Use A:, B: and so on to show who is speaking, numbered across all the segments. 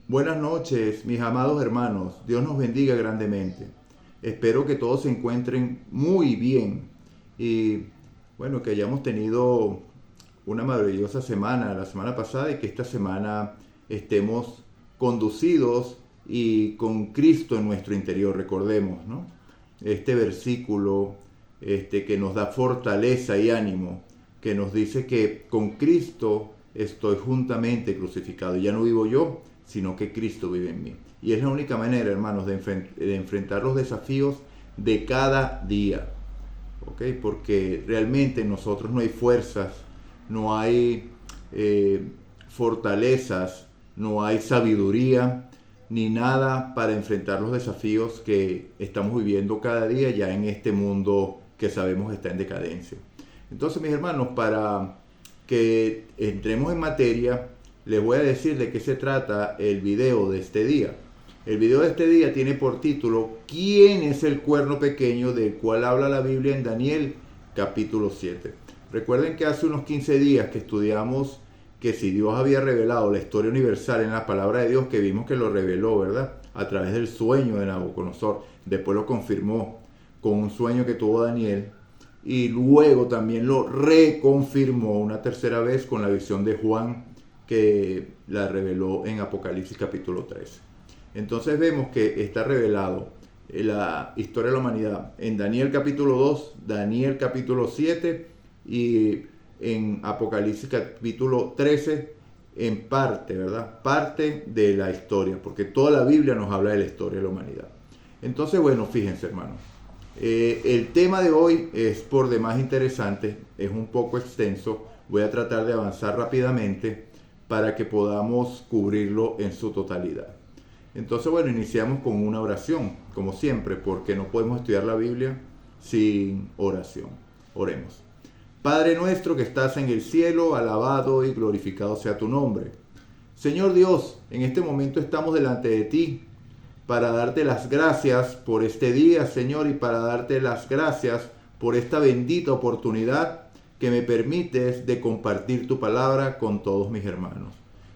A: Buenas noches, mis amados hermanos. Dios nos bendiga grandemente. Espero que todos se encuentren muy bien y bueno, que hayamos tenido una maravillosa semana la semana pasada y que esta semana estemos conducidos y con Cristo en nuestro interior. Recordemos, ¿no? Este versículo que nos da fortaleza y ánimo, que nos dice que con Cristo estoy juntamente crucificado. Ya no vivo yo, sino que Cristo vive en mí. Y es la única manera, hermanos, de enfrentar los desafíos de cada día. ¿Ok? Porque realmente en nosotros no hay fuerzas, no hay fortalezas, no hay sabiduría, ni nada para enfrentar los desafíos que estamos viviendo cada día ya en este mundo que sabemos está en decadencia. Entonces, mis hermanos, para que entremos en materia, les voy a decir de qué se trata el video de este día. El video de este día tiene por título ¿Quién es el cuerno pequeño del cual habla la Biblia en Daniel capítulo 7? Recuerden que hace unos 15 días que estudiamos que si Dios había revelado la historia universal en la palabra de Dios, que vimos que lo reveló, ¿verdad? A través del sueño de Nabucodonosor. Después lo confirmó con un sueño que tuvo Daniel. Y luego también lo reconfirmó una tercera vez con la visión de Juan, que la reveló en Apocalipsis capítulo 13. Entonces vemos que está revelado la historia de la humanidad en Daniel capítulo 2, Daniel capítulo 7 y en Apocalipsis capítulo 13 en parte, ¿verdad? Parte de la historia, porque toda la Biblia nos habla de la historia de la humanidad. Entonces, bueno, fíjense, hermanos. El tema de hoy es por demás interesante, es un poco extenso. Voy a tratar de avanzar rápidamente para que podamos cubrirlo en su totalidad. Entonces, bueno, iniciamos con una oración, como siempre, porque no podemos estudiar la Biblia sin oración. Oremos. Padre nuestro que estás en el cielo, alabado y glorificado sea tu nombre. Señor Dios, en este momento estamos delante de ti para darte las gracias por este día, Señor, y para darte las gracias por esta bendita oportunidad que me permites de compartir tu palabra con todos mis hermanos.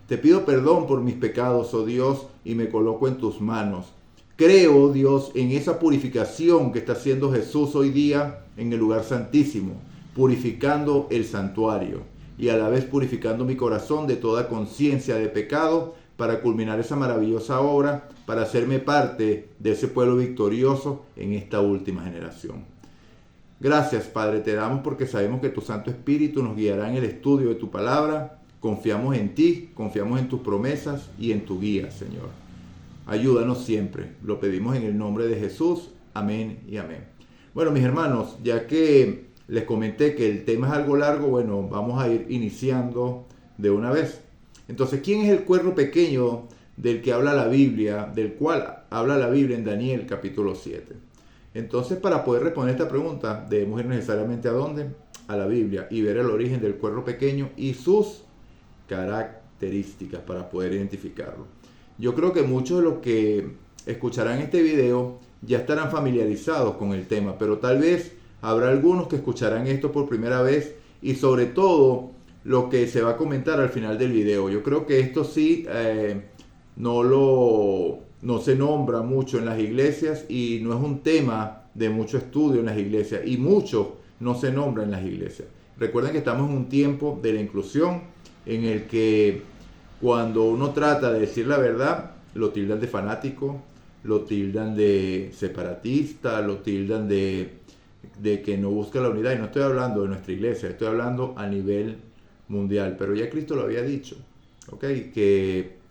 A: Te pido perdón por mis pecados, oh Dios, y me coloco en tus manos. Creo, Dios, en esa purificación que está haciendo Jesús hoy día en el lugar santísimo, purificando el santuario y a la vez purificando mi corazón de toda conciencia de pecado para culminar esa maravillosa obra, para hacerme parte de ese pueblo victorioso en esta última generación. Gracias, Padre, te damos porque sabemos que tu Santo Espíritu nos guiará en el estudio de tu palabra. Confiamos en ti, confiamos en tus promesas y en tu guía, Señor. Ayúdanos siempre. Lo pedimos en el nombre de Jesús. Amén y amén. Bueno, mis hermanos, ya que les comenté que el tema es algo largo, bueno, vamos a ir iniciando de una vez. Entonces, ¿quién es el cuerno pequeño del que habla la Biblia, del cual habla la Biblia en Daniel capítulo 7? Entonces, para poder responder esta pregunta, debemos ir necesariamente ¿a dónde? A la Biblia y ver el origen del cuerno pequeño y sus características para poder identificarlo. Yo creo que muchos de los que escucharán este video ya estarán familiarizados con el tema, pero tal vez habrá algunos que escucharán esto por primera vez y sobre todo lo que se va a comentar al final del video. Yo creo que esto sí no se nombra mucho en las iglesias y no es un tema de mucho estudio en las iglesias y mucho no se nombra en las iglesias. Recuerden que estamos en un tiempo de la inclusión en el que cuando uno trata de decir la verdad, lo tildan de fanático, lo tildan de separatista, lo tildan de que no busca la unidad. Y no estoy hablando de nuestra iglesia, estoy hablando a nivel mundial. Pero ya Cristo lo había dicho, ¿okay? Que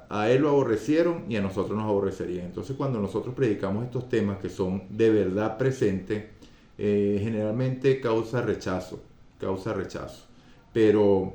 A: a Él lo aborrecieron y a nosotros nos aborrecerían. Entonces, cuando nosotros predicamos estos temas que son de verdad presentes, generalmente causa rechazo. Pero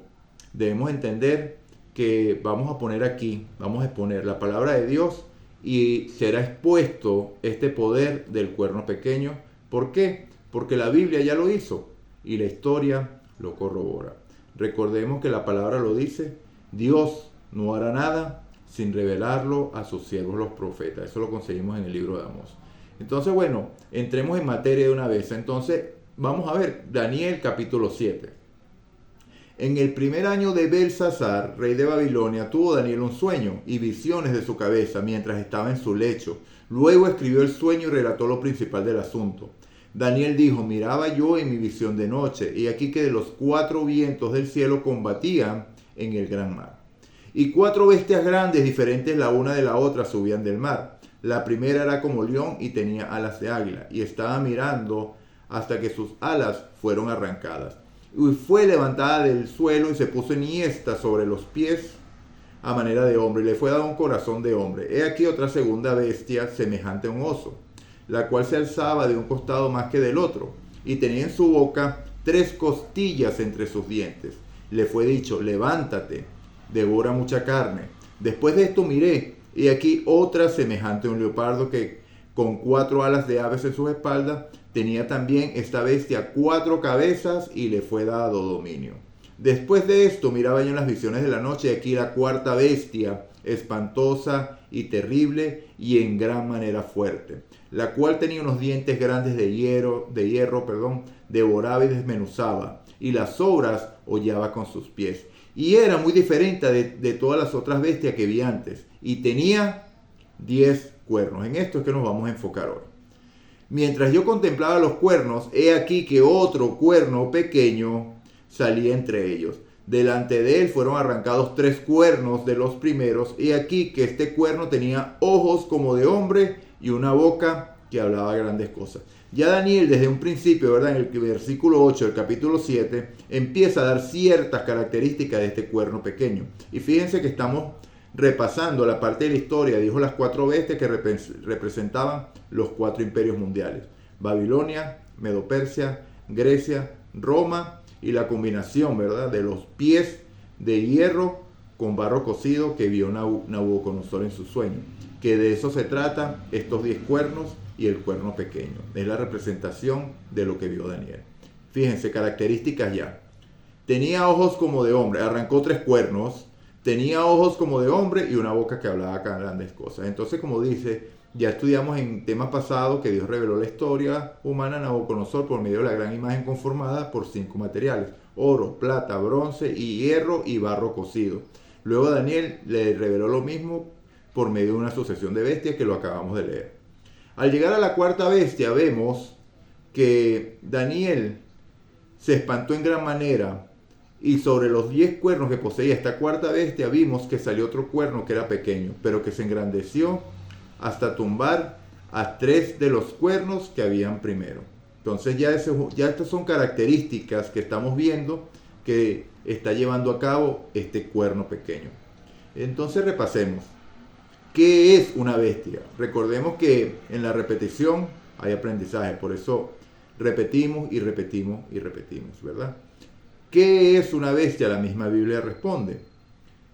A: debemos entender que vamos a exponer la palabra de Dios y será expuesto este poder del cuerno pequeño. ¿Por qué? Porque la Biblia ya lo hizo y la historia lo corrobora. Recordemos que la palabra lo dice, Dios no hará nada sin revelarlo a sus siervos los profetas. Eso lo conseguimos en el libro de Amós. Entonces, bueno, entremos en materia de una vez. Entonces, vamos a ver Daniel capítulo 7. En el primer año de Belsasar, rey de Babilonia, tuvo Daniel un sueño y visiones de su cabeza mientras estaba en su lecho. Luego escribió el sueño y relató lo principal del asunto. Daniel dijo: miraba yo en mi visión de noche, y aquí que de los 4 vientos del cielo combatían en el gran mar. Y 4 bestias grandes, diferentes la una de la otra, subían del mar. La primera era como león y tenía alas de águila, y estaba mirando hasta que sus alas fueron arrancadas. Y fue levantada del suelo y se puso enhiesta sobre los pies a manera de hombre, y le fue dado un corazón de hombre. He aquí otra segunda bestia, semejante a un oso, la cual se alzaba de un costado más que del otro, y tenía en su boca 3 costillas entre sus dientes. Le fue dicho: levántate, devora mucha carne. Después de esto miré, y aquí otra semejante a un leopardo, que con 4 alas de aves en sus espaldas. Tenía también esta bestia 4 cabezas, y le fue dado dominio. Después de esto miraba yo en las visiones de la noche, y aquí la 4ª bestia, espantosa y terrible, y en gran manera fuerte, la cual tenía unos dientes grandes de hierro, devoraba y desmenuzaba, y las sobras hollaba con sus pies. Y era muy diferente de todas las otras bestias que vi antes, y tenía 10 cuernos. En esto es que nos vamos a enfocar hoy. Mientras yo contemplaba los cuernos, he aquí que otro cuerno pequeño salía entre ellos. Delante de él fueron arrancados 3 cuernos de los primeros, y aquí que este cuerno tenía ojos como de hombre y una boca que hablaba grandes cosas. Ya Daniel, desde un principio, ¿verdad?, en el versículo 8 del capítulo 7, empieza a dar ciertas características de este cuerno pequeño. Y fíjense que estamos repasando la parte de la historia. Dijo las 4 bestias que representaban los 4 imperios mundiales: Babilonia, Medo-Persia, Grecia, Roma, y la combinación, ¿verdad?, de los pies de hierro con barro cocido que vio Nabucodonosor en su sueño. Que de eso se trata estos 10 cuernos y el cuerno pequeño. Es la representación de lo que vio Daniel. Fíjense, características ya. Tenía ojos como de hombre, arrancó 3 cuernos. Tenía ojos como de hombre y una boca que hablaba grandes cosas. Entonces, como dice, ya estudiamos en temas pasados que Dios reveló la historia humana a Nabucodonosor por medio de la gran imagen conformada por 5 materiales: oro, plata, bronce, y hierro y barro cocido. Luego Daniel le reveló lo mismo por medio de una sucesión de bestias que lo acabamos de leer. Al llegar a la 4ª bestia, vemos que Daniel se espantó en gran manera. Y sobre los 10 cuernos que poseía esta 4ª bestia, vimos que salió otro cuerno que era pequeño, pero que se engrandeció hasta tumbar a 3 de los cuernos que habían primero. Entonces ya estas son características que estamos viendo que está llevando a cabo este cuerno pequeño. Entonces repasemos. ¿Qué es una bestia? Recordemos que en la repetición hay aprendizaje, por eso repetimos y repetimos y repetimos, ¿verdad? ¿Qué es una bestia? La misma Biblia responde.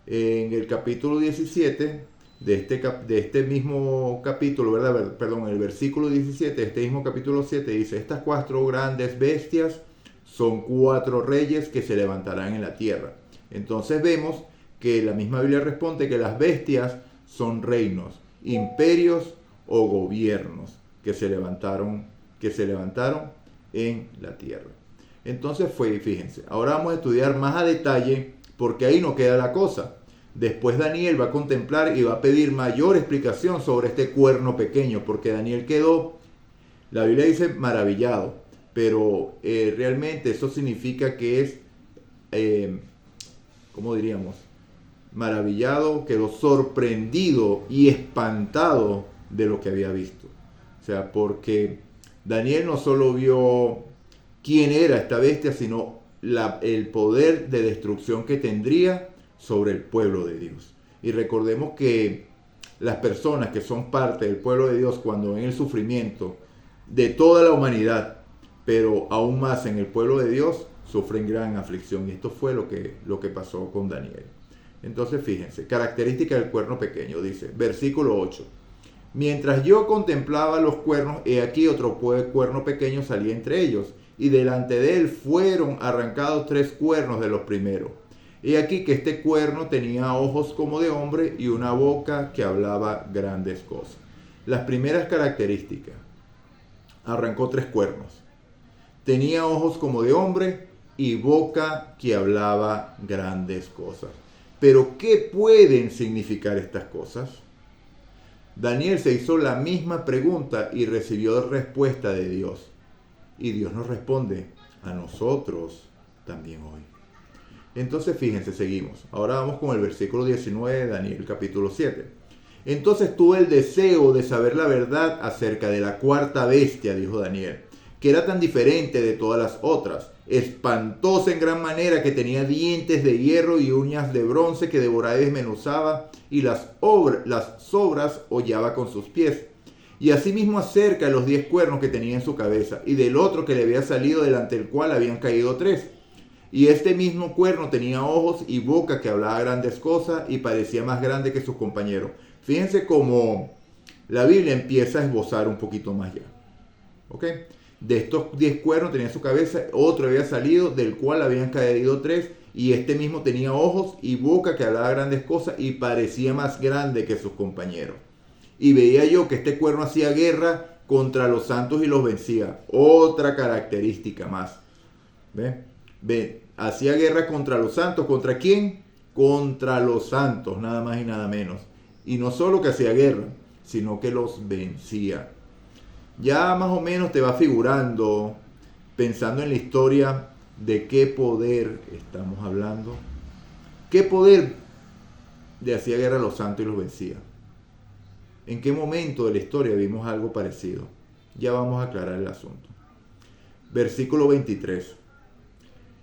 A: En el capítulo 17 de este mismo capítulo, ¿verdad? Perdón, el versículo 17 de este mismo capítulo 7 dice: estas 4 grandes bestias son 4 reyes que se levantarán en la tierra. Entonces vemos que la misma Biblia responde que las bestias son reinos, imperios o gobiernos que se levantaron en la tierra. Entonces fíjense, ahora vamos a estudiar más a detalle, porque ahí no queda la cosa. Después Daniel va a contemplar y va a pedir mayor explicación sobre este cuerno pequeño, porque Daniel quedó, la Biblia dice, maravillado, pero realmente eso significa que es, ¿cómo diríamos? Maravillado, quedó sorprendido y espantado de lo que había visto. O sea, porque Daniel no solo vio quién era esta bestia, sino el poder de destrucción que tendría sobre el pueblo de Dios. Y recordemos que las personas que son parte del pueblo de Dios, cuando ven el sufrimiento de toda la humanidad, pero aún más en el pueblo de Dios, sufren gran aflicción. Y esto fue lo que pasó con Daniel. Entonces fíjense, característica del cuerno pequeño, dice, versículo 8. Mientras yo contemplaba los cuernos, he aquí otro cuerno pequeño salía entre ellos, y delante de él fueron arrancados 3 cuernos de los primeros. He aquí que este cuerno tenía ojos como de hombre y una boca que hablaba grandes cosas. Las primeras características: arrancó 3 cuernos. Tenía ojos como de hombre y boca que hablaba grandes cosas. Pero ¿qué pueden significar estas cosas? Daniel se hizo la misma pregunta y recibió respuesta de Dios. Y Dios nos responde a nosotros también hoy. Entonces fíjense, seguimos. Ahora vamos con el versículo 19 de Daniel capítulo 7. Entonces tuve el deseo de saber la verdad acerca de la cuarta bestia, dijo Daniel, que era tan diferente de todas las otras, espantosa en gran manera, que tenía dientes de hierro y uñas de bronce que devoraba y desmenuzaba, y las sobras hollaba con sus pies. Y asimismo acerca de los 10 cuernos que tenía en su cabeza, y del otro que le había salido, delante del cual habían caído 3. Y este mismo cuerno tenía ojos y boca que hablaba grandes cosas, y parecía más grande que sus compañeros. Fíjense cómo la Biblia empieza a esbozar un poquito más ya. ¿Ok? De estos 10 cuernos tenía en su cabeza, otro había salido, del cual habían caído 3, y este mismo tenía ojos y boca que hablaba grandes cosas, y parecía más grande que sus compañeros. Y veía yo que este cuerno hacía guerra contra los santos y los vencía. Otra característica más. ¿Ve? Hacía guerra contra los santos. ¿Contra quién? Contra los santos, nada más y nada menos. Y no solo que hacía guerra, sino que los vencía. Ya más o menos te va figurando, pensando en la historia, de qué poder estamos hablando. ¿Qué poder le hacía guerra a los santos y los vencía? ¿En qué momento de la historia vimos algo parecido? Ya vamos a aclarar el asunto. Versículo 23.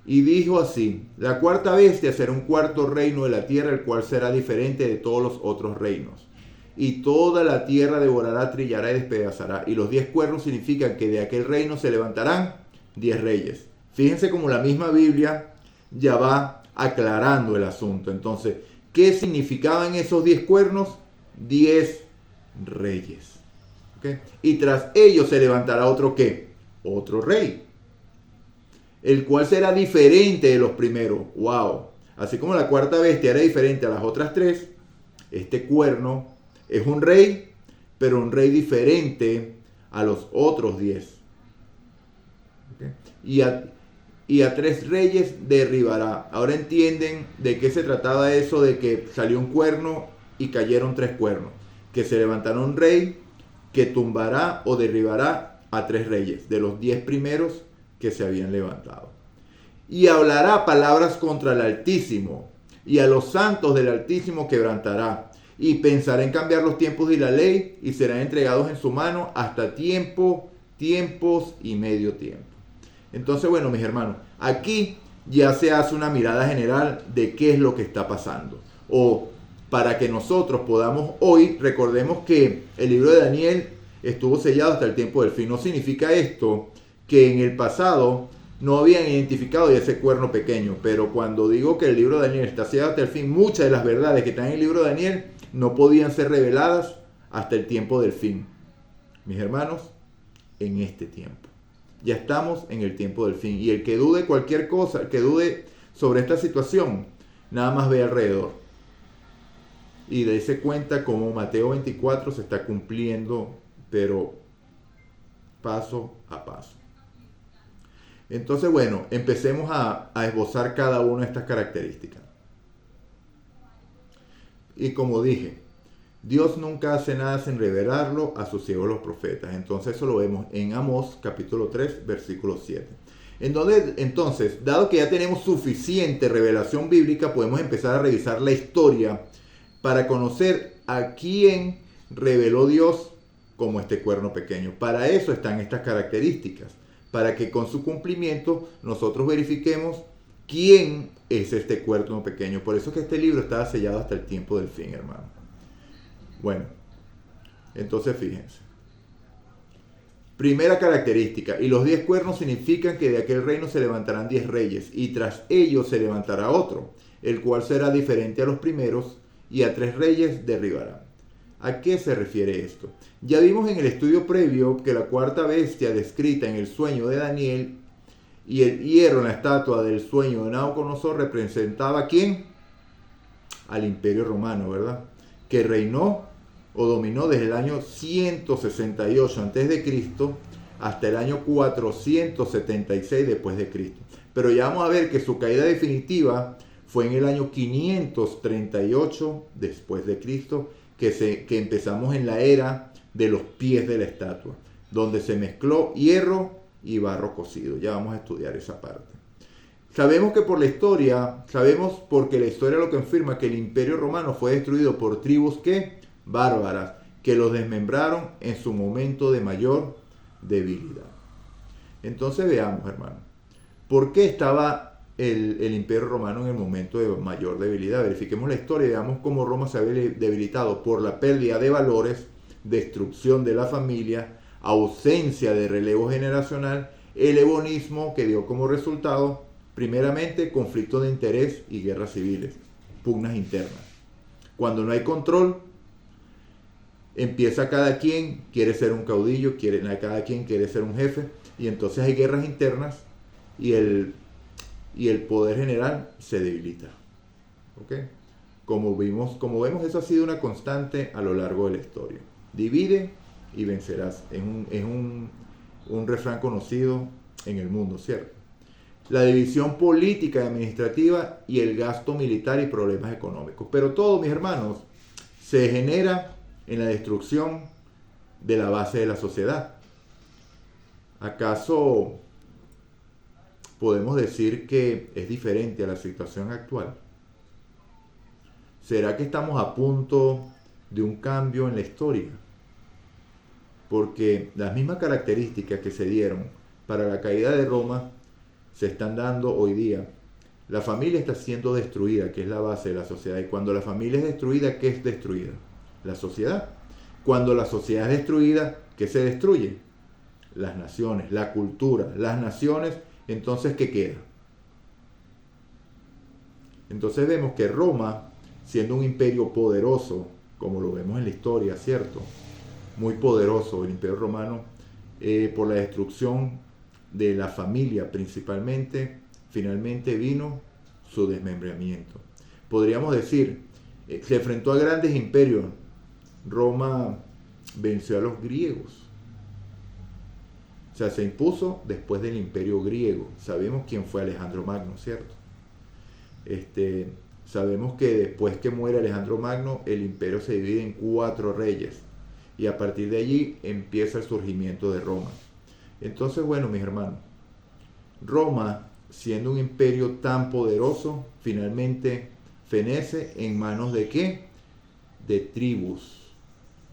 A: Y dijo así: la cuarta bestia será un cuarto reino de la tierra, el cual será diferente de todos los otros reinos. Y toda la tierra devorará, trillará y despedazará. Y los 10 cuernos significan que de aquel reino se levantarán 10 reyes. Fíjense cómo la misma Biblia ya va aclarando el asunto. Entonces, ¿qué significaban esos 10 cuernos? 10 reyes. ¿Okay? Y tras ellos se levantará otro ¿qué? Otro rey, el cual será diferente de los primeros. ¡Wow! Así como la cuarta bestia era diferente a las otras 3, este cuerno es un rey, pero un rey diferente a los otros 10. ¿Okay? Y a 3 reyes derribará. Ahora entienden de qué se trataba eso de que salió un cuerno y cayeron 3 cuernos. Que se levantará un rey que tumbará o derribará a 3 reyes, de los 10 primeros que se habían levantado. Y hablará palabras contra el Altísimo, y a los santos del Altísimo quebrantará, y pensará en cambiar los tiempos y la ley, y serán entregados en su mano hasta tiempos y medio tiempo. Entonces, bueno, mis hermanos, aquí ya se hace una mirada general de qué es lo que está pasando. O para que nosotros podamos hoy, recordemos que el libro de Daniel estuvo sellado hasta el tiempo del fin. No significa esto que en el pasado no habían identificado ese cuerno pequeño, pero cuando digo que el libro de Daniel está sellado hasta el fin, muchas de las verdades que están en el libro de Daniel no podían ser reveladas hasta el tiempo del fin. Mis hermanos, en este tiempo. Ya estamos en el tiempo del fin. Y el que dude cualquier cosa, el que dude sobre esta situación, nada más ve alrededor. Y dése cuenta cómo Mateo 24 se está cumpliendo, pero paso a paso. Entonces, bueno, empecemos a esbozar cada una de estas características. Y como dije, Dios nunca hace nada sin revelarlo a sus siervos los profetas. Entonces eso lo vemos en Amós capítulo 3, versículo 7. Entonces, dado que ya tenemos suficiente revelación bíblica, podemos empezar a revisar la historia para conocer a quién reveló Dios como este cuerno pequeño. Para eso están estas características, para que con su cumplimiento nosotros verifiquemos quién es este cuerno pequeño. Por eso es que este libro estaba sellado hasta el tiempo del fin, hermano. Bueno, entonces fíjense. Primera característica, y los 10 cuernos significan que de aquel reino se levantarán 10 reyes, y tras ellos se levantará otro, el cual será diferente a los primeros, y a 3 reyes derribará. ¿A qué se refiere esto? Ya vimos en el estudio previo que la cuarta bestia descrita en el sueño de Daniel y el hierro en la estatua del sueño de Nabucodonosor representaba ¿a quién? Al Imperio Romano, ¿verdad? Que reinó o dominó desde el año 168 a.C. hasta el año 476 después de Cristo. Pero ya vamos a ver que su caída definitiva fue en el año 538 después de Cristo, que empezamos en la era de los pies de la estatua, donde se mezcló hierro y barro cocido. Ya vamos a estudiar esa parte. Sabemos que sabemos porque la historia lo confirma, que el Imperio Romano fue destruido por tribus bárbaras, que los desmembraron en su momento de mayor debilidad. Entonces veamos, hermano, ¿por qué estaba el Imperio Romano en el momento de mayor debilidad? Verifiquemos la historia y veamos cómo Roma se había debilitado por la pérdida de valores, destrucción de la familia, ausencia de relevo generacional, el hedonismo, que dio como resultado primeramente conflictos de interés y guerras civiles, pugnas internas. Cuando no hay control, empieza cada quien quiere ser un caudillo, cada quien quiere ser un jefe, y entonces hay guerras internas y el poder general se debilita. ¿Ok? Como vemos, eso ha sido una constante a lo largo de la historia. Divide y vencerás. Es un refrán conocido en el mundo, ¿cierto? La división política y administrativa y el gasto militar y problemas económicos. Pero todo, mis hermanos, se genera en la destrucción de la base de la sociedad. ¿Acaso podemos decir que es diferente a la situación actual? ¿Será que estamos a punto de un cambio en la historia? Porque las mismas características que se dieron para la caída de Roma se están dando hoy día. La familia está siendo destruida, que es la base de la sociedad. Y cuando la familia es destruida, ¿qué es destruida? La sociedad. Cuando la sociedad es destruida, ¿qué se destruye? Las naciones, la cultura, las naciones. Entonces, ¿qué queda? Entonces vemos que Roma, siendo un imperio poderoso, como lo vemos en la historia, ¿cierto? Muy poderoso el Imperio Romano, por la destrucción de la familia principalmente, finalmente vino su desmembramiento. Podríamos decir, se enfrentó a grandes imperios. Roma venció a los griegos. O sea, se impuso después del imperio griego. Sabemos quién fue Alejandro Magno, ¿cierto? Sabemos que después que muere Alejandro Magno, el imperio se divide en 4 reyes. Y a partir de allí empieza el surgimiento de Roma. Entonces, bueno, mis hermanos, Roma, siendo un imperio tan poderoso, finalmente fenece en manos ¿de qué? De tribus,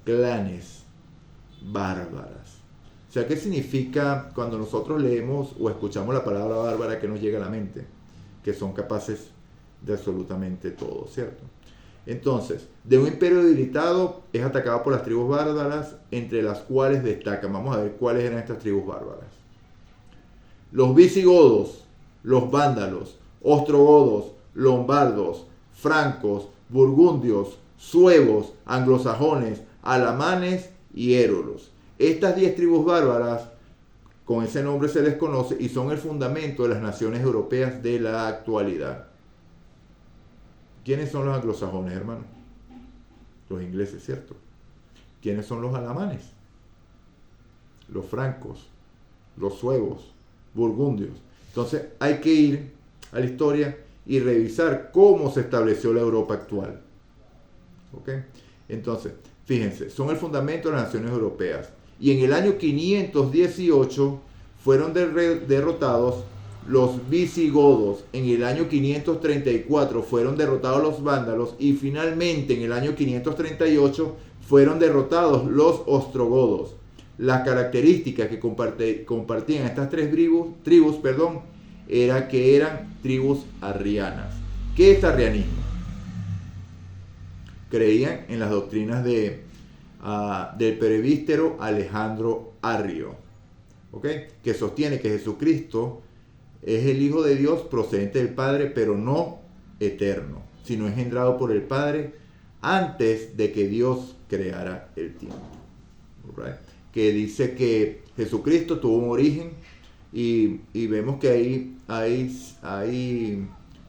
A: clanes bárbaras. O sea, ¿qué significa cuando nosotros leemos o escuchamos la palabra bárbara? Que nos llega a la mente, que son capaces de absolutamente todo, ¿cierto? Entonces, de un imperio debilitado es atacado por las tribus bárbaras, entre las cuales destacan, vamos a ver cuáles eran estas tribus bárbaras: los visigodos, los vándalos, ostrogodos, lombardos, francos, burgundios, suevos, anglosajones, alamanes y érolos. Estas 10 tribus bárbaras, con ese nombre se les conoce, y son el fundamento de las naciones europeas de la actualidad. ¿Quiénes son los anglosajones, hermano? Los ingleses, ¿cierto? ¿Quiénes son los alamanes? Los francos, los suevos, burgundios. Entonces hay que ir a la historia y revisar cómo se estableció la Europa actual. ¿Ok? Entonces, fíjense, son el fundamento de las naciones europeas. Y en el año 518 fueron derrotados los visigodos. En el año 534 fueron derrotados los vándalos. Y finalmente en el año 538 fueron derrotados los ostrogodos. Las características que compartían estas 3 tribus, era que eran tribus arrianas. ¿Qué es arrianismo? Creían en las doctrinas del presbítero Alejandro Arrio, ¿okay? Que sostiene que Jesucristo es el Hijo de Dios procedente del Padre, pero no eterno, sino engendrado por el Padre antes de que Dios creara el tiempo. ¿Right? Que dice que Jesucristo tuvo un origen, y vemos que hay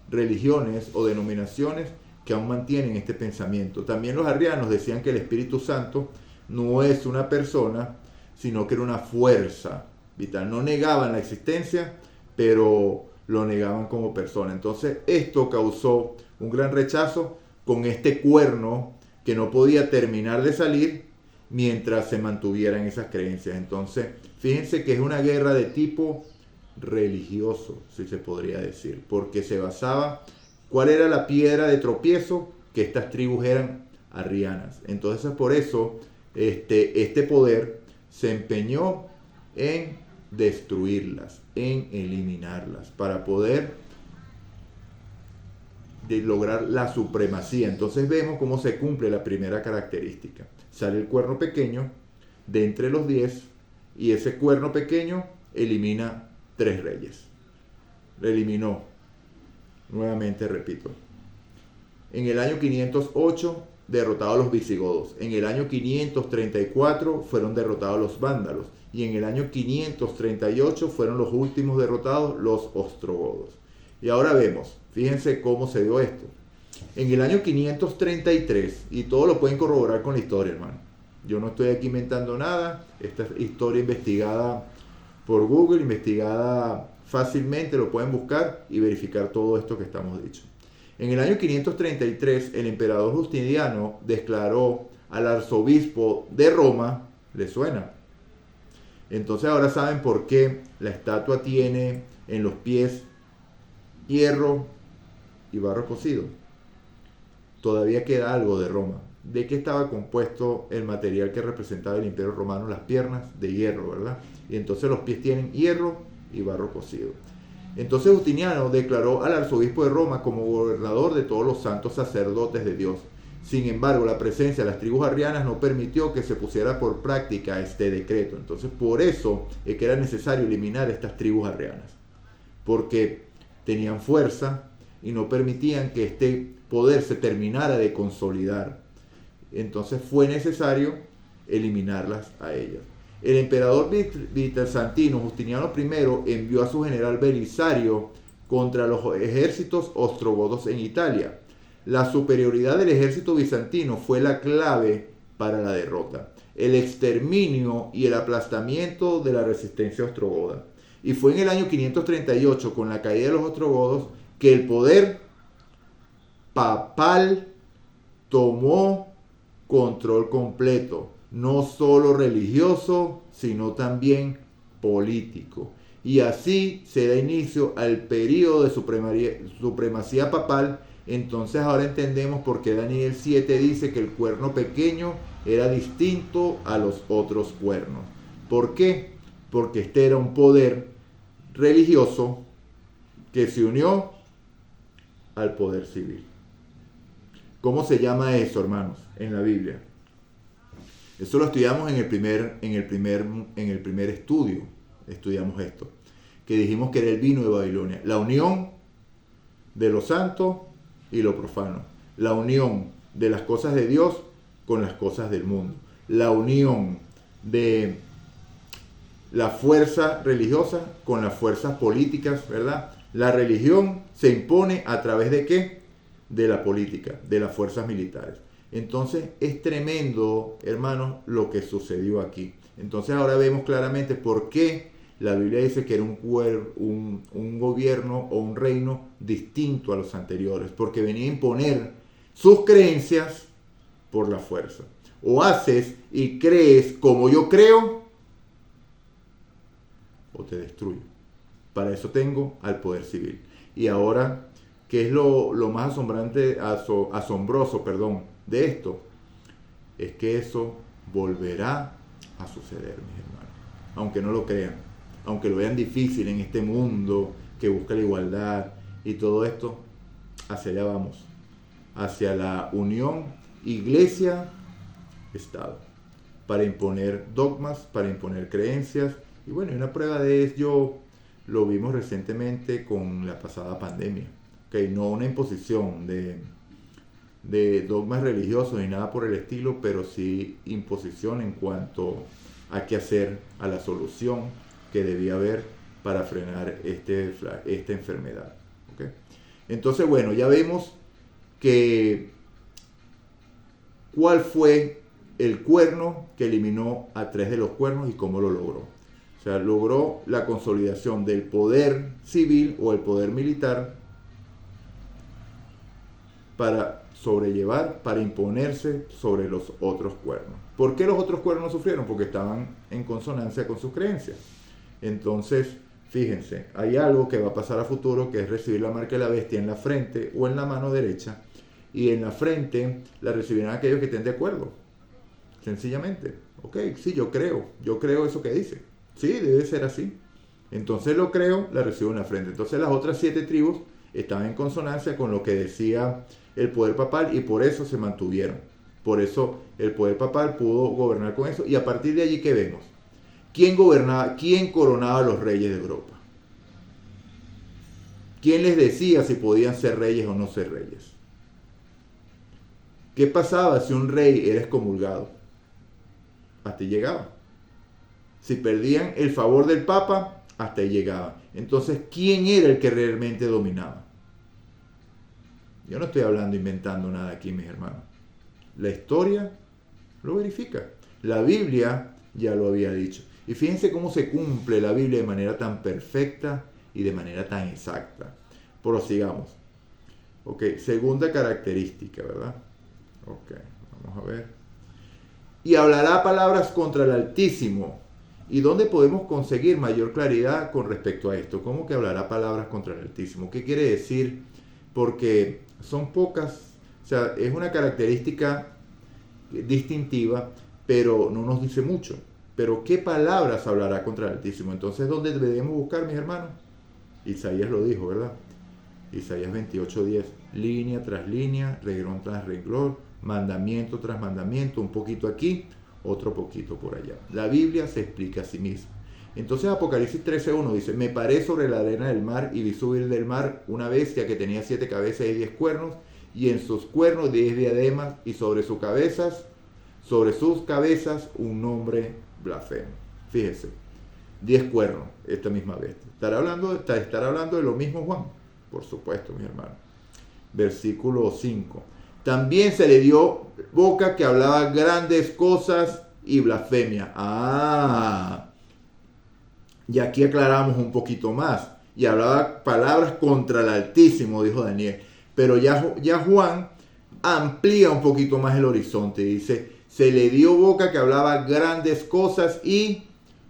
A: religiones o denominaciones que aún mantienen este pensamiento. También los arrianos decían que el Espíritu Santo no es una persona, sino que era una fuerza vital. No negaban la existencia, pero lo negaban como persona. Entonces esto causó un gran rechazo con este cuerno que no podía terminar de salir mientras se mantuvieran esas creencias. Entonces, fíjense que es una guerra de tipo religioso, si se podría decir, porque se basaba, ¿cuál era la piedra de tropiezo? Que estas tribus eran arrianas. Entonces, por eso, este poder se empeñó en destruirlas, en eliminarlas, para poder lograr la supremacía. Entonces vemos cómo se cumple la primera característica. Sale el cuerno pequeño de entre los 10 y ese cuerno pequeño elimina 3 reyes. Lo eliminó. Nuevamente repito. En el año 508 derrotados los visigodos. En el año 534 fueron derrotados los vándalos. Y en el año 538 fueron los últimos derrotados los ostrogodos. Y ahora vemos, fíjense cómo se dio esto. En el año 533, y todo lo pueden corroborar con la historia, hermano. Yo no estoy aquí inventando nada. Esta historia investigada por Google, investigada fácilmente, lo pueden buscar y verificar todo esto que estamos dicho. En el año 533, el emperador Justiniano declaró al arzobispo de Roma, ¿le suena? Entonces ahora saben por qué la estatua tiene en los pies hierro y barro cocido. Todavía queda algo de Roma. ¿De qué estaba compuesto el material que representaba el Imperio Romano? Las piernas de hierro, ¿verdad? Y entonces los pies tienen hierro y barro cocido. Entonces Justiniano declaró al arzobispo de Roma como gobernador de todos los santos sacerdotes de Dios. Sin embargo, la presencia de las tribus arrianas no permitió que se pusiera por práctica este decreto. Entonces, por eso es que era necesario eliminar estas tribus arrianas. Porque tenían fuerza y no permitían que este poder se terminara de consolidar. Entonces fue necesario eliminarlas a ellas. El emperador Bizantino Justiniano I envió a su general Belisario contra los ejércitos ostrogodos en Italia. La superioridad del ejército bizantino fue la clave para la derrota, el exterminio y el aplastamiento de la resistencia ostrogoda. Y fue en el año 538, con la caída de los ostrogodos, que el poder papal tomó control completo, no solo religioso, sino también político. Y así se da inicio al periodo de supremacía papal. Entonces ahora entendemos por qué Daniel 7 dice que el cuerno pequeño era distinto a los otros cuernos. ¿Por qué? Porque este era un poder religioso que se unió al poder civil. ¿Cómo se llama eso, hermanos, en la Biblia? Eso lo estudiamos en el primer estudio. Estudiamos esto, que dijimos que era el vino de Babilonia, la unión de lo santo y lo profano, la unión de las cosas de Dios con las cosas del mundo, la unión de la fuerza religiosa con las fuerzas políticas, ¿verdad? La religión se impone a través de ¿qué? De la política, de las fuerzas militares. Entonces es tremendo, hermanos, lo que sucedió aquí. Entonces ahora vemos claramente por qué la Biblia dice que era un gobierno o un reino distinto a los anteriores, porque venía a imponer sus creencias por la fuerza. O haces y crees como yo creo, o te destruyo. Para eso tengo al poder civil. Y ahora, ¿qué es lo más asombroso de esto? Es que eso volverá a suceder, mis hermanos. Aunque no lo crean, aunque lo vean difícil en este mundo que busca la igualdad y todo esto, hacia allá vamos. Hacia la unión iglesia-estado. Para imponer dogmas, para imponer creencias. Y bueno, una prueba de ello lo vimos recientemente con la pasada pandemia. Okay, no una imposición de dogmas religiosos ni nada por el estilo, pero sí imposición en cuanto a qué hacer, a la solución que debía haber para frenar esta enfermedad. ¿Okay? Entonces, bueno, ya vemos que cuál fue el cuerno que eliminó a 3 de los cuernos y cómo lo logró. O sea, logró la consolidación del poder civil o el poder militar para sobrellevar, para imponerse sobre los otros cuernos. ¿Por qué los otros cuernos no sufrieron? Porque estaban en consonancia con sus creencias. Entonces, fíjense, hay algo que va a pasar a futuro, que es recibir la marca de la bestia en la frente o en la mano derecha, y en la frente la recibirán aquellos que estén de acuerdo. Sencillamente, ok, sí, yo creo eso que dice. Sí, debe ser así. Entonces lo creo, la recibo en la frente. Entonces las otras 7 tribus estaban en consonancia con lo que decía el poder papal y por eso se mantuvieron. Por eso el poder papal pudo gobernar con eso. Y a partir de allí, ¿qué vemos? ¿Quién gobernaba, quién coronaba a los reyes de Europa? ¿Quién les decía si podían ser reyes o no ser reyes? ¿Qué pasaba si un rey era excomulgado? Hasta ahí llegaba. Si perdían el favor del Papa, hasta ahí llegaba. Entonces, ¿quién era el que realmente dominaba? Yo no estoy hablando, inventando nada aquí, mis hermanos. La historia lo verifica. La Biblia ya lo había dicho. Y fíjense cómo se cumple la Biblia de manera tan perfecta y de manera tan exacta. Prosigamos. Ok, segunda característica, ¿verdad? Ok, vamos a ver. Y hablará palabras contra el Altísimo. ¿Y dónde podemos conseguir mayor claridad con respecto a esto? ¿Cómo que hablará palabras contra el Altísimo? ¿Qué quiere decir? Porque son pocas, o sea, es una característica distintiva, pero no nos dice mucho. Pero ¿qué palabras hablará contra el Altísimo? Entonces, ¿dónde debemos buscar, mis hermanos? Isaías lo dijo, ¿verdad? Isaías 28:10, línea tras línea, renglón tras renglón, mandamiento tras mandamiento, un poquito aquí, otro poquito por allá. La Biblia se explica a sí misma. Entonces Apocalipsis 13:1 dice, me paré sobre la arena del mar y vi subir del mar una bestia que tenía 7 cabezas y 10 cuernos, y en sus cuernos 10 diademas, y sobre sus cabezas un nombre blasfemo. Fíjese, 10 cuernos, esta misma bestia. ¿Estará hablando de lo mismo Juan? Por supuesto, mi hermano. Versículo 5. También se le dio boca que hablaba grandes cosas y blasfemia. Y aquí aclaramos un poquito más. Y hablaba palabras contra el Altísimo, dijo Daniel. Pero ya Juan amplía un poquito más el horizonte. Dice, se le dio boca que hablaba grandes cosas y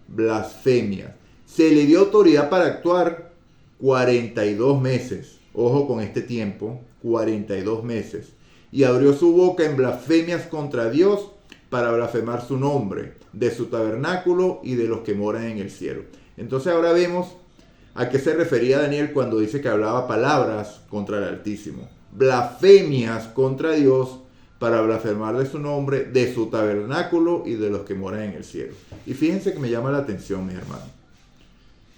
A: blasfemias. Se le dio autoridad para actuar 42 meses. Ojo con este tiempo, 42 meses. Y abrió su boca en blasfemias contra Dios para blasfemar su nombre, de su tabernáculo y de los que moran en el cielo. Entonces ahora vemos a qué se refería Daniel cuando dice que hablaba palabras contra el Altísimo. Blasfemias contra Dios para blasfemar de su nombre, de su tabernáculo y de los que moran en el cielo. Y fíjense que me llama la atención, mis hermanos.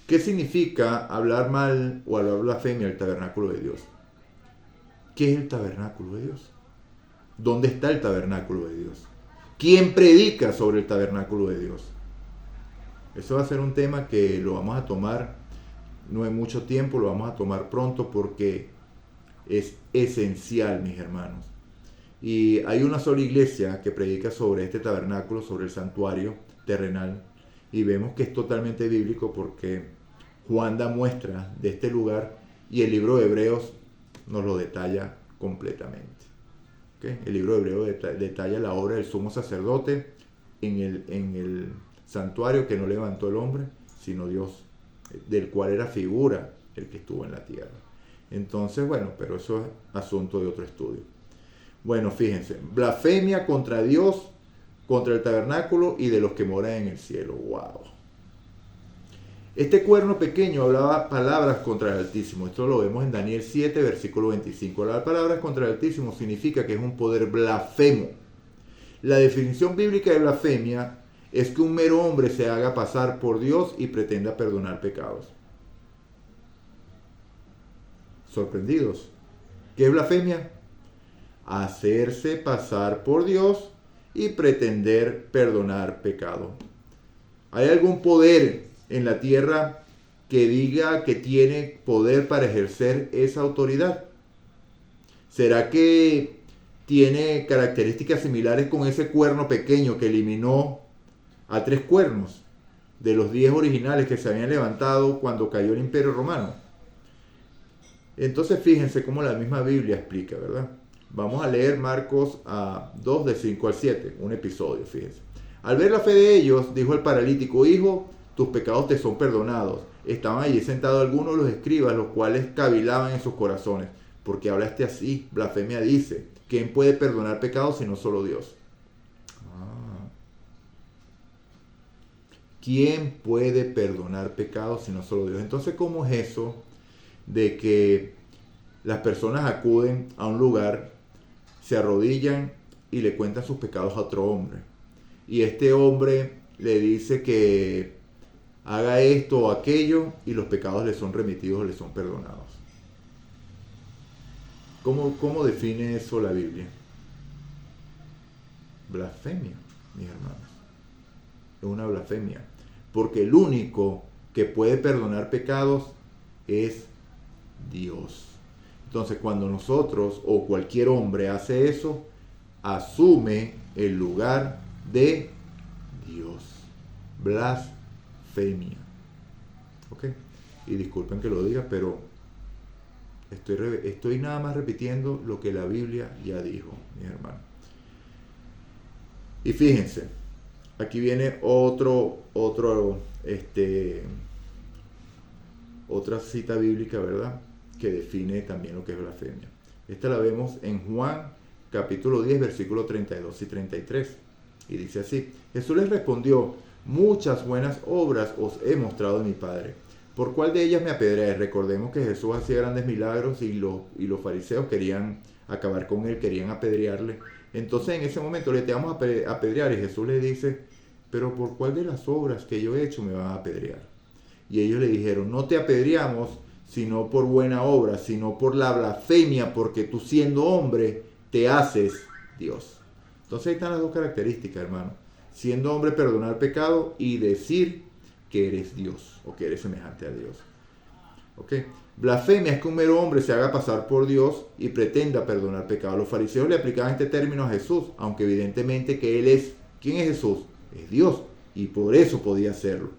A: ¿Qué significa hablar mal o hablar blasfemia del tabernáculo de Dios? ¿Qué es el tabernáculo de Dios? ¿Dónde está el tabernáculo de Dios? ¿Quién predica sobre el tabernáculo de Dios? Eso va a ser un tema que lo vamos a tomar, no en mucho tiempo, lo vamos a tomar pronto porque es esencial, mis hermanos. Y hay una sola iglesia que predica sobre este tabernáculo, sobre el santuario terrenal, y vemos que es totalmente bíblico porque Juan da muestra de este lugar y el libro de Hebreos nos lo detalla completamente. ¿Okay? El libro de Hebreos detalla la obra del sumo sacerdote en el santuario que no levantó el hombre, sino Dios, del cual era figura el que estuvo en la tierra. Entonces, bueno, pero eso es asunto de otro estudio. Bueno, fíjense, blasfemia contra Dios, contra el tabernáculo y de los que moran en el cielo. ¡Wow! Este cuerno pequeño hablaba palabras contra el Altísimo. Esto lo vemos en Daniel 7, versículo 25. Hablar palabras contra el Altísimo significa que es un poder blasfemo. La definición bíblica de blasfemia es que un mero hombre se haga pasar por Dios y pretenda perdonar pecados. ¿Sorprendidos? ¿Qué es blasfemia? Hacerse pasar por Dios y pretender perdonar pecado. ¿Hay algún poder en la tierra que diga que tiene poder para ejercer esa autoridad? ¿Será que tiene características similares con ese cuerno pequeño que eliminó a 3 cuernos? de los 10 originales que se habían levantado cuando cayó el Imperio Romano. Entonces fíjense cómo la misma Biblia explica, ¿verdad? Vamos a leer Marcos 2 de 5 al 7, un episodio, fíjense. Al ver la fe de ellos, dijo el paralítico: hijo, tus pecados te son perdonados. Estaban allí sentados algunos de los escribas, los cuales cavilaban en sus corazones. ¿Por qué hablaste así? Blasfemia dice. ¿Quién puede perdonar pecados sino solo Dios? ¿Quién puede perdonar pecados sino solo Dios? Entonces, ¿cómo es eso de que las personas acuden a un lugar, se arrodillan y le cuentan sus pecados a otro hombre? Y este hombre le dice que haga esto o aquello y los pecados le son remitidos, le son perdonados. ¿Cómo define eso la Biblia? Blasfemia, mis hermanos. Es una blasfemia. Porque el único que puede perdonar pecados es Dios. Entonces, cuando nosotros o cualquier hombre hace eso, asume el lugar de Dios. Blasfemia. ¿Ok? Y disculpen que lo diga, pero estoy nada más repitiendo lo que la Biblia ya dijo, mis hermanos. Y fíjense, aquí viene otra cita bíblica, ¿verdad? Que define también lo que es blasfemia. Esta la vemos en Juan capítulo 10, versículos 32 y 33. Y dice así: Jesús les respondió: muchas buenas obras os he mostrado de mi Padre. ¿Por cuál de ellas me apedreáis? Recordemos que Jesús hacía grandes milagros y los fariseos querían acabar con él, querían apedrearle. Entonces en ese momento le te vamos a apedrear, y Jesús le dice: pero ¿por cuál de las obras que yo he hecho me van a apedrear? Y ellos le dijeron: no te apedreamos sino por buena obra, sino por la blasfemia, porque tú siendo hombre te haces Dios. Entonces ahí están las dos características, hermano. Siendo hombre, perdonar pecado, y decir que eres Dios o que eres semejante a Dios. ¿Ok? Blasfemia es que un mero hombre se haga pasar por Dios y pretenda perdonar pecado. Los fariseos le aplicaban este término a Jesús, aunque evidentemente que él es... ¿Quién es Jesús? Es Dios, y por eso podía hacerlo.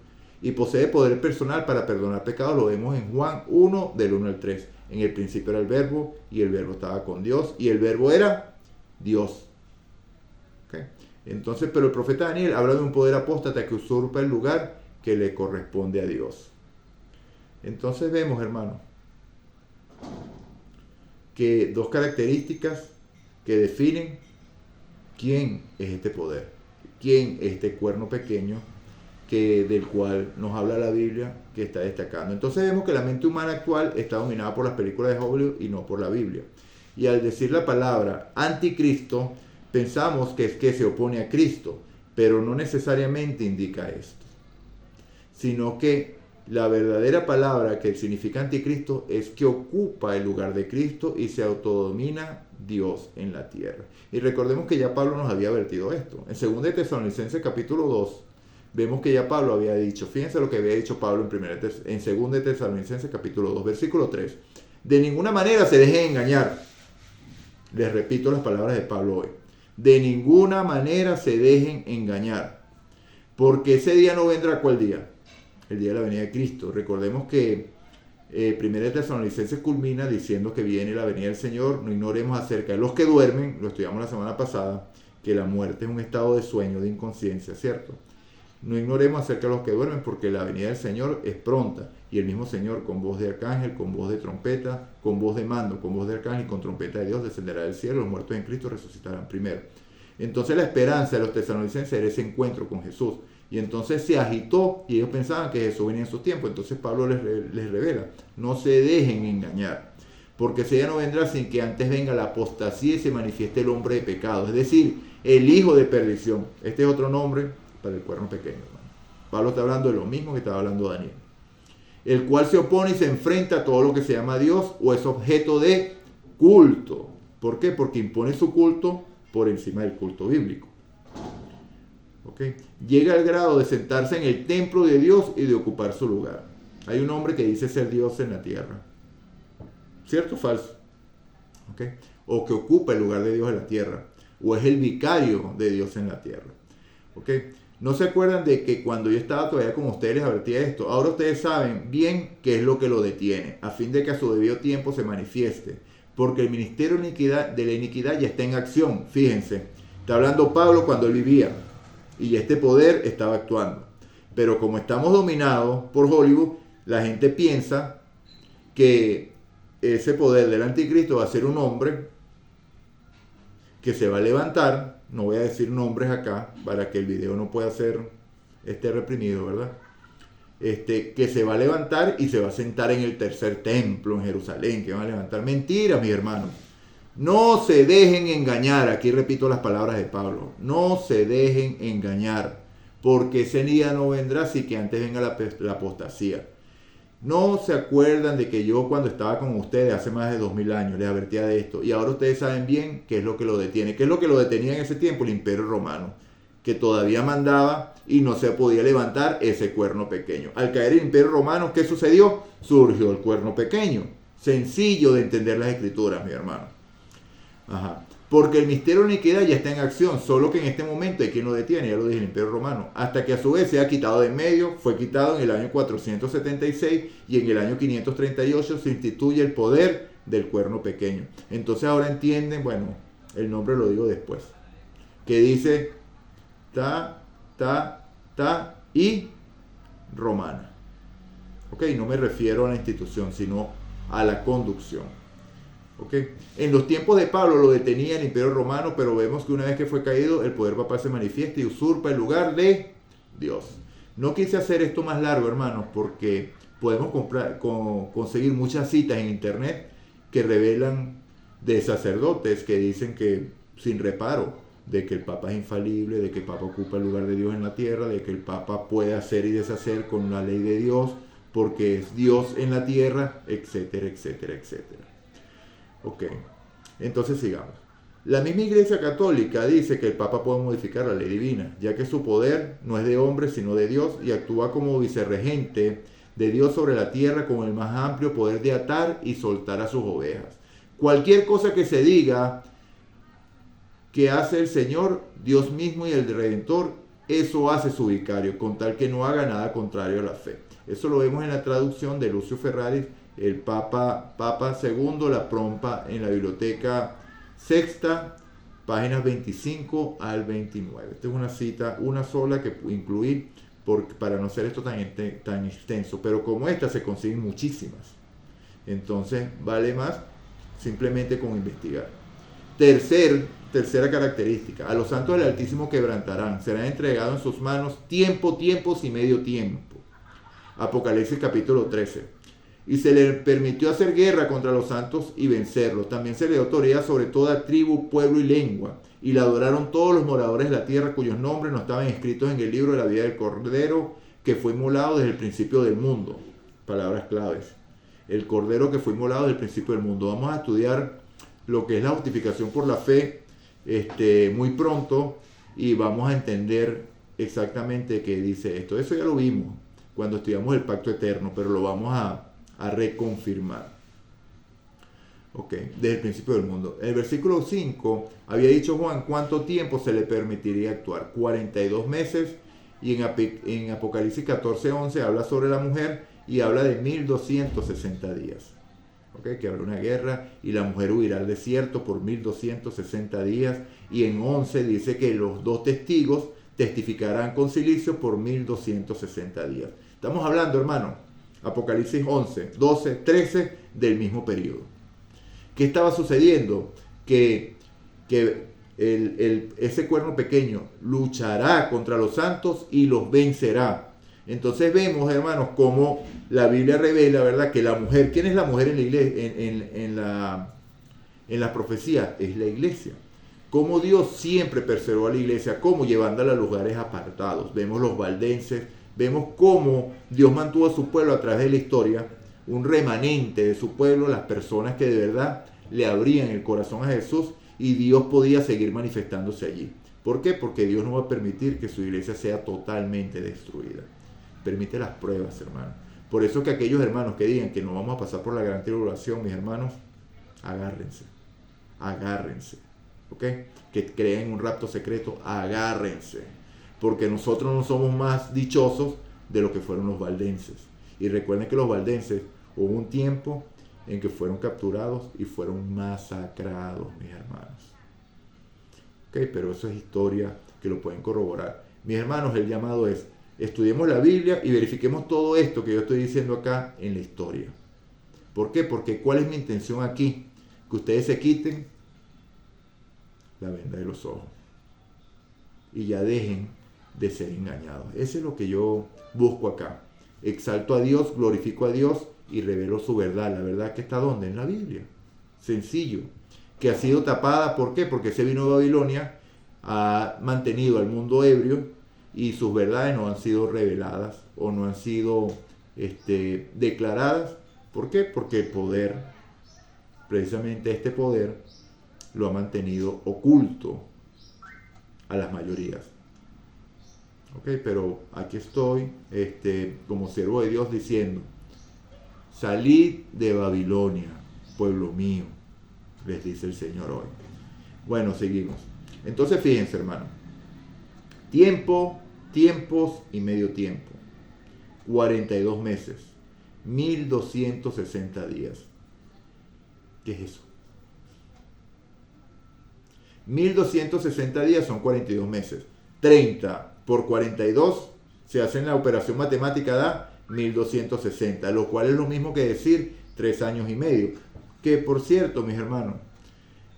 A: Y posee poder personal para perdonar pecados. Lo vemos en Juan 1, del 1 al 3. En el principio era el verbo, y el verbo estaba con Dios, y el verbo era Dios. ¿Ok? Entonces, pero el profeta Daniel habla de un poder apóstata que usurpa el lugar que le corresponde a Dios. Entonces vemos, hermano, que dos características que definen quién es este poder, quién es este cuerno pequeño del cual nos habla la Biblia, que está destacando. Entonces vemos que la mente humana actual está dominada por las películas de Hollywood y no por la Biblia. Y al decir la palabra anticristo, pensamos que es que se opone a Cristo, pero no necesariamente indica esto, sino que la verdadera palabra que significa anticristo es que ocupa el lugar de Cristo y se autodomina Dios en la tierra. Y recordemos que ya Pablo nos había advertido esto. En 2 de Tesalonicenses capítulo 2, vemos que ya Pablo había dicho, fíjense lo que había dicho Pablo en 2 de Tesalonicenses capítulo 2, versículo 3. De ninguna manera se dejen engañar. Les repito las palabras de Pablo hoy. De ninguna manera se dejen engañar. Porque ese día no vendrá. ¿Cuál día? El día de la venida de Cristo. Recordemos que 1 de Tesalonicenses culmina diciendo que viene la venida del Señor. No ignoremos acerca de los que duermen, lo estudiamos la semana pasada, que la muerte es un estado de sueño, de inconsciencia, ¿cierto? No ignoremos acerca de los que duermen, porque la venida del Señor es pronta, y el mismo Señor con voz de arcángel, con voz de trompeta, con voz de mando, con voz de arcángel y con trompeta de Dios descenderá del cielo. Los muertos en Cristo resucitarán primero. Entonces la esperanza de los tesalonicenses era ese encuentro con Jesús. Y entonces se agitó y ellos pensaban que Jesús venía en su tiempo. Entonces Pablo les revela: no se dejen engañar, porque ese día no vendrá sin que antes venga la apostasía y se manifieste el hombre de pecado, es decir, el hijo de perdición. Este es otro nombre para el cuerno pequeño, hermano. Pablo está hablando de lo mismo que estaba hablando Daniel, el cual se opone y se enfrenta a todo lo que se llama Dios o es objeto de culto. ¿Por qué? Porque impone su culto por encima del culto bíblico. ¿Okay? Llega al grado de sentarse en el templo de Dios y de ocupar su lugar. Hay un hombre que dice ser Dios en la tierra. ¿Cierto o falso? ¿Okay? O que ocupa el lugar de Dios en la tierra. O es el vicario de Dios en la tierra. ¿Okay? No se acuerdan de que cuando yo estaba todavía con ustedes les advertía esto. Ahora ustedes saben bien qué es lo que lo detiene, a fin de que a su debido tiempo se manifieste. Porque el ministerio de la iniquidad ya está en acción. Fíjense, está hablando Pablo cuando él vivía. Y este poder estaba actuando. Pero como estamos dominados por Hollywood, la gente piensa que ese poder del anticristo va a ser un hombre que se va a levantar. No voy a decir nombres acá para que el video no pueda ser reprimido, ¿verdad? Que se va a levantar y se va a sentar en el tercer templo en Jerusalén, que van a levantar. Mentiras, mis hermanos. No se dejen engañar. Aquí repito las palabras de Pablo. No se dejen engañar, porque ese día no vendrá si que antes venga la apostasía. No se acuerdan de que yo cuando estaba con ustedes hace más de 2000 años les advertía de esto. Y ahora ustedes saben bien qué es lo que lo detiene. ¿Qué es lo que lo detenía en ese tiempo? El Imperio Romano, que todavía mandaba y no se podía levantar ese cuerno pequeño. Al caer el Imperio Romano, ¿qué sucedió? Surgió el cuerno pequeño. Sencillo de entender las escrituras, mi hermano. Ajá. Porque el misterio de la iniquidad ya está en acción, solo que en este momento hay quien lo detiene, ya lo dije, el Imperio Romano, hasta que a su vez se ha quitado de en medio. Fue quitado en el año 476 y en el año 538 se instituye el poder del cuerno pequeño. Entonces ahora entienden, bueno, el nombre lo digo después, que dice y romana. Ok, no me refiero a la institución, sino a la conducción. Okay. En los tiempos de Pablo lo detenía el Imperio Romano, pero vemos que una vez que fue caído, el poder papal se manifiesta y usurpa el lugar de Dios. No quise hacer esto más largo, hermanos, porque podemos conseguir muchas citas en internet que revelan de sacerdotes que dicen que sin reparo, de que el Papa es infalible, de que el Papa ocupa el lugar de Dios en la tierra, de que el Papa puede hacer y deshacer con la ley de Dios, porque es Dios en la tierra, etcétera, etcétera, etcétera. Ok, entonces sigamos. La misma Iglesia Católica dice que el Papa puede modificar la ley divina, ya que su poder no es de hombre sino de Dios y actúa como vicerregente de Dios sobre la tierra con el más amplio poder de atar y soltar a sus ovejas. Cualquier cosa que se diga que hace el Señor, Dios mismo y el Redentor, eso hace su vicario, con tal que no haga nada contrario a la fe. Eso lo vemos en la traducción de Lucio Ferraris, el Papa II, la Prompa, en la Biblioteca Sexta, páginas 25 al 29. Esta es una cita, una sola que incluí para no ser esto tan extenso, pero como esta se consiguen muchísimas. Entonces vale más simplemente con investigar. Tercera característica, a los santos del Altísimo quebrantarán, serán entregados en sus manos tiempos y medio tiempo. Apocalipsis capítulo 13. Y se le permitió hacer guerra contra los santos y vencerlos. También se le dio autoridad sobre toda tribu, pueblo y lengua. Y la adoraron todos los moradores de la tierra cuyos nombres no estaban escritos en el libro de la vida del Cordero que fue inmolado desde el principio del mundo. Palabras claves. El Cordero que fue inmolado desde el principio del mundo. Vamos a estudiar lo que es la justificación por la fe muy pronto y vamos a entender exactamente qué dice esto. Eso ya lo vimos cuando estudiamos el pacto eterno, pero lo vamos a reconfirmar. Ok, desde el principio del mundo. El versículo 5 había dicho Juan cuánto tiempo se le permitiría actuar. 42 meses. Y en Apocalipsis 14:11 habla sobre la mujer y habla de 1260 días. Okay, que habrá una guerra y la mujer huirá al desierto por 1260 días. Y en 11 dice que los dos testigos testificarán con silicio por 1260 días. Estamos hablando, hermano, Apocalipsis 11, 12, 13 del mismo periodo. ¿Qué estaba sucediendo? Que ese cuerno pequeño luchará contra los santos y los vencerá. Entonces vemos, hermanos, cómo la Biblia revela, ¿verdad?, que la mujer, ¿quién es la mujer en la iglesia, en la profecía? Es la iglesia. Cómo Dios siempre preservó a la iglesia, cómo llevándola a lugares apartados. Vemos los valdenses, vemos cómo Dios mantuvo a su pueblo a través de la historia, un remanente de su pueblo, las personas que de verdad le abrían el corazón a Jesús y Dios podía seguir manifestándose allí. ¿Por qué? Porque Dios no va a permitir que su iglesia sea totalmente destruida. Permite las pruebas, hermanos. Por eso que aquellos hermanos que digan que no vamos a pasar por la gran tribulación, mis hermanos, agárrense, ¿ok? Que creen un rapto secreto, agárrense. porque nosotros no somos más dichosos de lo que fueron los valdenses. Y recuerden que los valdenses hubo un tiempo en que fueron capturados y fueron masacrados, mis hermanos. Ok, pero eso es historia que lo pueden corroborar. Mis hermanos, el llamado es: estudiemos la Biblia y verifiquemos todo esto que yo estoy diciendo acá en la historia. ¿Por qué? Porque ¿cuál es mi intención aquí? Que ustedes se quiten la venda de los ojos y ya dejen de ser engañados. Eso es lo que yo busco acá. Exalto a Dios, glorifico a Dios y revelo su verdad. La verdad que está ¿dónde? En la Biblia. Sencillo. Que ha sido tapada, ¿por qué? Porque ese vino de Babilonia ha mantenido al mundo ebrio y sus verdades no han sido reveladas o no han sido declaradas. ¿Por qué? Porque el poder, precisamente este poder, lo ha mantenido oculto a las mayorías. Ok, pero aquí estoy como siervo de Dios diciendo: salid de Babilonia, pueblo mío, les dice el Señor hoy. Bueno, seguimos. Entonces fíjense, hermano. Tiempo, tiempos y medio tiempo. 42 meses. 1260 días. ¿Qué es eso? 1260 días son 42 meses. 30 por 42, se hacen la operación matemática, da 1260, lo cual es lo mismo que decir 3 años y medio. Que por cierto, mis hermanos,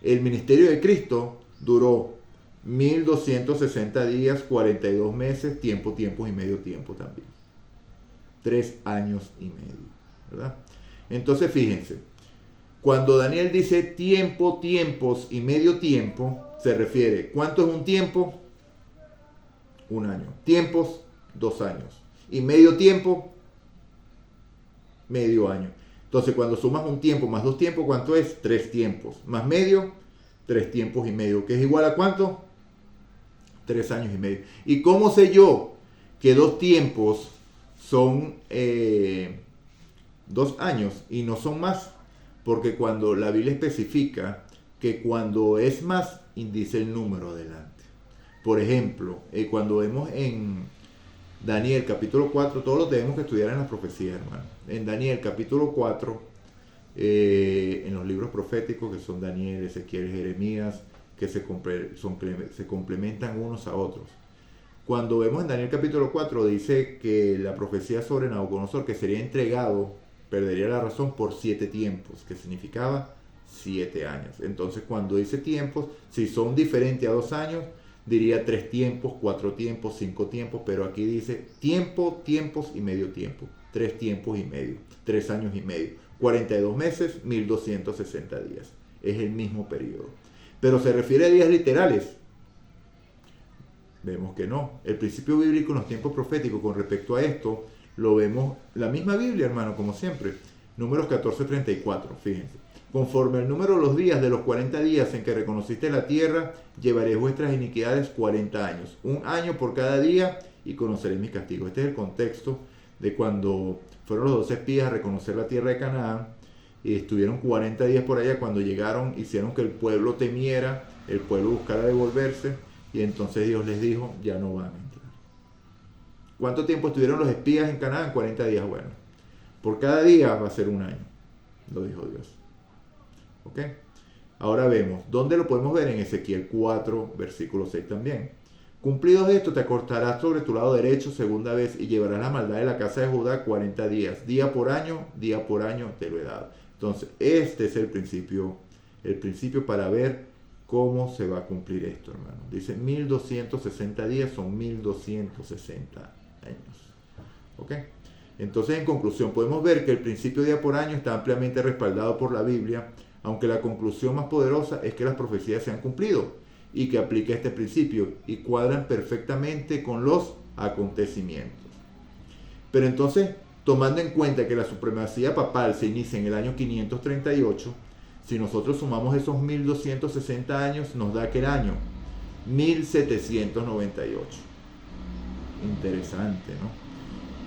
A: el ministerio de Cristo duró 1260 días, 42 meses, tiempo, tiempos y medio tiempo también. 3 años y medio, ¿verdad? Entonces fíjense, cuando Daniel dice tiempo, tiempos y medio tiempo, se refiere, ¿cuánto es un tiempo? 1 año. Tiempos, 2 años. Y medio tiempo, medio año. Entonces, cuando sumas un tiempo más 2 tiempos, ¿cuánto es? 3 tiempos. Más medio, 3 tiempos y medio. ¿Que es igual a cuánto? 3 años y medio. ¿Y cómo sé yo que 2 tiempos son 2 años y no son más? Porque cuando la Biblia especifica que cuando es más, indica el número adelante. Por ejemplo, cuando vemos en Daniel capítulo 4, todos lo tenemos que estudiar en las profecías, hermano. En Daniel capítulo 4, en los libros proféticos que son Daniel, Ezequiel, Jeremías, que se complementan unos a otros. Cuando vemos en Daniel capítulo 4, dice que la profecía sobre Nabucodonosor, que sería entregado, perdería la razón por 7 tiempos, que significaba 7 años. Entonces, cuando dice tiempos, si son diferentes a 2 años, diría 3 tiempos, 4 tiempos, 5 tiempos, pero aquí dice tiempo, tiempos y medio tiempo. 3 tiempos y medio, 3 años y medio. 42 meses, 1260 días. Es el mismo periodo. Pero se refiere a días literales. Vemos que no. El principio bíblico en los tiempos proféticos con respecto a esto, lo vemos, la misma Biblia, hermano, como siempre. Números 14:34, fíjense. Conforme el número de los días de los 40 días en que reconociste la tierra, llevaré vuestras iniquidades 40 años. 1 año por cada día y conoceré mis castigos. Este es el contexto de cuando fueron los 12 espías a reconocer la tierra de Canaán. Y estuvieron 40 días por allá. Cuando llegaron, hicieron que el pueblo temiera, el pueblo buscara devolverse. Y entonces Dios les dijo, ya no van a entrar. ¿Cuánto tiempo estuvieron los espías en Canaán? 40 días. Bueno, por cada día va a ser 1 año, lo dijo Dios. ¿Ok? Ahora vemos, ¿dónde lo podemos ver? En Ezequiel 4, versículo 6 también. Cumplidos esto, te acostarás sobre tu lado derecho segunda vez y llevarás la maldad de la casa de Judá 40 días. Día por año te lo he dado. Entonces, este es el principio para ver cómo se va a cumplir esto, hermano. Dice 1260 días son 1260 años. ¿Ok? Entonces, en conclusión, podemos ver que el principio día por año está ampliamente respaldado por la Biblia, aunque la conclusión más poderosa es que las profecías se han cumplido y que aplica este principio y cuadran perfectamente con los acontecimientos. Pero entonces, tomando en cuenta que la supremacía papal se inicia en el año 538, si nosotros sumamos esos 1260 años, nos da aquel año 1798. Interesante, ¿no?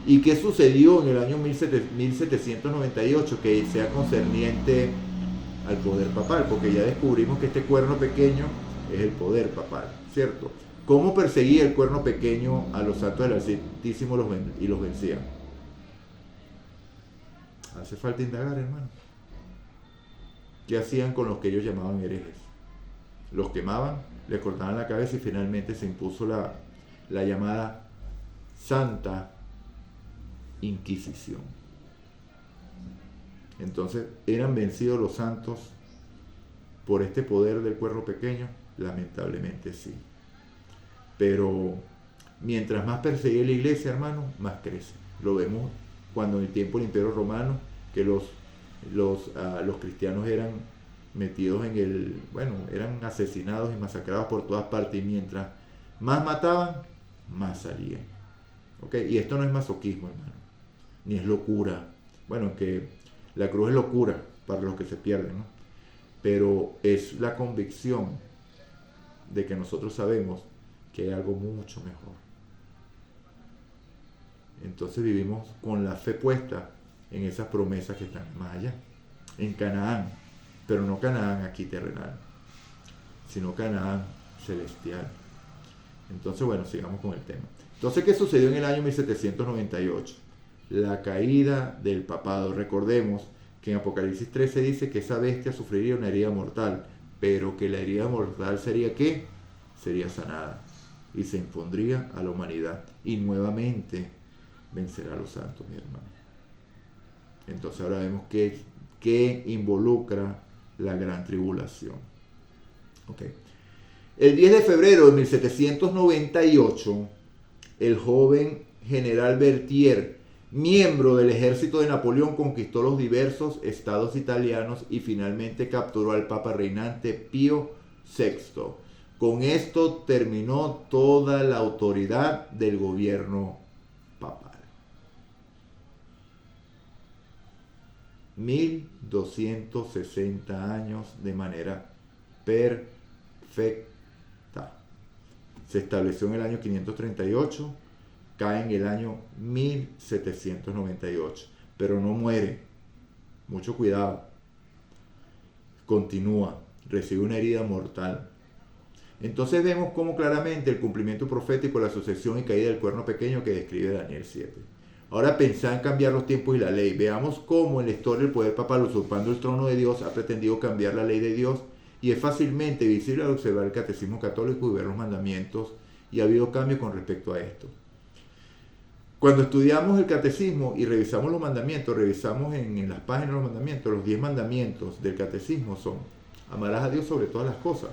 A: ¿Y qué sucedió en el año 1798 que sea concerniente al poder papal? Porque ya descubrimos que este cuerno pequeño es el poder papal, ¿cierto? ¿Cómo perseguía el cuerno pequeño a los santos del Altísimo y los vencía? Hace falta indagar, hermano. ¿Qué hacían con los que ellos llamaban herejes? Los quemaban, les cortaban la cabeza y finalmente se impuso la llamada Santa Inquisición. Entonces, ¿eran vencidos los santos por este poder del cuerno pequeño? Lamentablemente sí. Pero mientras más perseguía la iglesia, hermano, más crece. Lo vemos cuando en el tiempo del Imperio Romano, que los cristianos eran metidos eran asesinados y masacrados por todas partes, y mientras más mataban, más salían. ¿Okay? Y esto no es masoquismo, hermano, ni es locura. Bueno, que la cruz es locura para los que se pierden, ¿no? Pero es la convicción de que nosotros sabemos que hay algo mucho mejor. Entonces vivimos con la fe puesta en esas promesas que están más allá, en Canaán, pero no Canaán aquí terrenal, sino Canaán celestial. Entonces, bueno, sigamos con el tema. Entonces, ¿qué sucedió en el año 1798? La caída del papado. Recordemos que en Apocalipsis 13 dice que esa bestia sufriría una herida mortal, pero que la herida mortal sería ¿qué? Sería sanada y se impondría a la humanidad y nuevamente vencerá a los santos, mi hermano. Entonces ahora vemos que involucra la gran tribulación. Okay. El 10 de febrero de 1798, el joven general Berthier, miembro del ejército de Napoleón, conquistó los diversos estados italianos y finalmente capturó al papa reinante Pío VI. Con esto terminó toda la autoridad del gobierno papal. 1260 años de manera perfecta. Se estableció en el año 538, cae en el año 1798, pero no muere. Mucho cuidado. Continúa, recibe una herida mortal. Entonces vemos cómo claramente el cumplimiento profético, la sucesión y caída del cuerno pequeño que describe Daniel 7. Ahora pensá en cambiar los tiempos y la ley. Veamos cómo en la historia el poder papal, usurpando el trono de Dios, ha pretendido cambiar la ley de Dios, y es fácilmente visible al observar el catecismo católico y ver los mandamientos, y ha habido cambios con respecto a esto. Cuando estudiamos el catecismo y revisamos los mandamientos, revisamos en las páginas de los mandamientos, los 10 mandamientos del catecismo son: amarás a Dios sobre todas las cosas,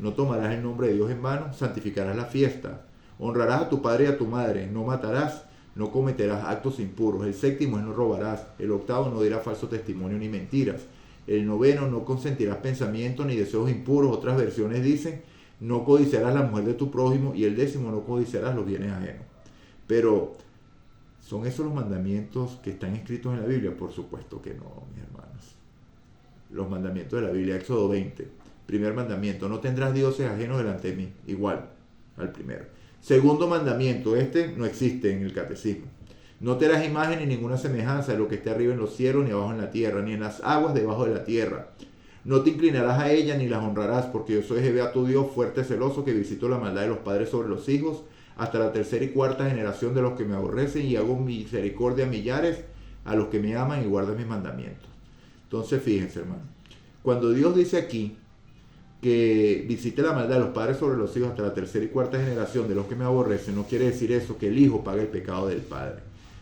A: no tomarás el nombre de Dios en vano, santificarás la fiesta, honrarás a tu padre y a tu madre, no matarás, no cometerás actos impuros, el séptimo es no robarás, el octavo no dirás falso testimonio ni mentiras, el noveno no consentirás pensamientos ni deseos impuros, otras versiones dicen no codiciarás la mujer de tu prójimo, y el décimo no codiciarás los bienes ajenos. Pero ¿son esos los mandamientos que están escritos en la Biblia? Por supuesto que no, mis hermanos. Los mandamientos de la Biblia, Éxodo 20, primer mandamiento: no tendrás dioses ajenos delante de mí, igual al primero. Segundo mandamiento, este no existe en el catecismo: no te harás imagen ni ninguna semejanza de lo que esté arriba en los cielos, ni abajo en la tierra, ni en las aguas debajo de la tierra. No te inclinarás a ella ni las honrarás, porque yo soy Jehová tu Dios, fuerte, celoso, que visito la maldad de los padres sobre los hijos, hasta la tercera y cuarta generación de los que me aborrecen, y hago misericordia a millares, a los que me aman y guardan mis mandamientos. Entonces fíjense, hermano, cuando Dios dice aquí que visite la maldad de los padres sobre los hijos hasta la tercera y cuarta generación de los que me aborrecen, no quiere decir eso que el hijo pague el pecado del padre,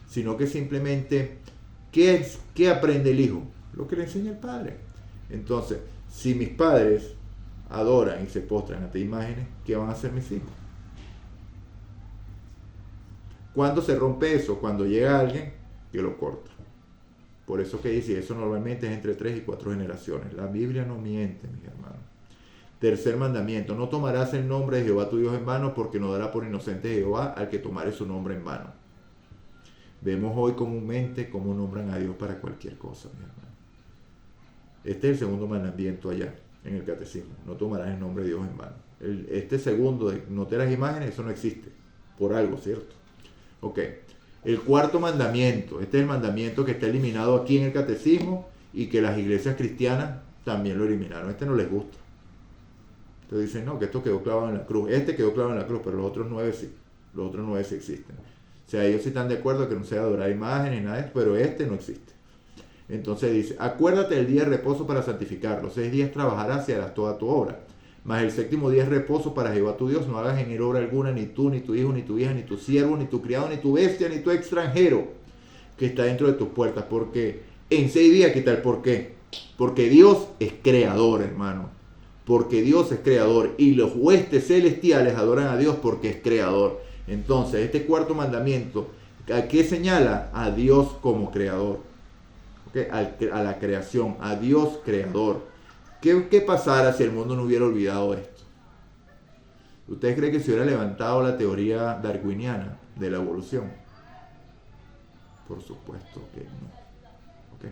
A: sino que simplemente, ¿qué aprende el hijo? Lo que le enseña el padre. Entonces, si mis padres adoran y se postran ante imágenes, ¿qué van a hacer mis hijos? ¿Cuándo se rompe eso? Cuando llega alguien que lo corta. Por eso que dice, eso normalmente es entre 3 y 4 generaciones. La Biblia no miente, mis hermanos. Tercer mandamiento: no tomarás el nombre de Jehová tu Dios en vano, porque no dará por inocente Jehová al que tomare su nombre en vano. Vemos hoy comúnmente cómo nombran a Dios para cualquier cosa, mi hermano. Este es el segundo mandamiento allá en el catecismo: no tomarás el nombre de Dios en vano. Este segundo de no te harás imágenes, eso no existe, por algo, ¿cierto? Ok. El cuarto mandamiento, este es el mandamiento que está eliminado aquí en el catecismo y que las iglesias cristianas también lo eliminaron. Este no les gusta. Entonces dicen, no, que esto quedó clavado en la cruz. Este quedó clavado en la cruz, pero los otros 9 sí. Los otros 9 sí existen. O sea, ellos sí están de acuerdo que no se adorar imágenes, nada de eso, pero este no existe. Entonces dice, acuérdate del día de reposo para santificarlo. 6 días trabajarás y harás toda tu obra. Mas el séptimo día es reposo para Jehová tu Dios. No hagas en él obra alguna, ni tú, ni tu hijo, ni tu hija, ni tu siervo, ni tu criado, ni tu bestia, ni tu extranjero que está dentro de tus puertas. Porque en 6 días, ¿qué tal? ¿Por qué? Porque Dios es creador, hermano. Porque Dios es creador. Y los huestes celestiales adoran a Dios porque es creador. Entonces, este cuarto mandamiento, ¿a qué señala? A Dios como creador. ¿Okay? A la creación, a Dios creador. ¿Qué pasara si el mundo no hubiera olvidado esto? ¿Ustedes creen que se hubiera levantado la teoría darwiniana de la evolución? Por supuesto que no. ¿Okay?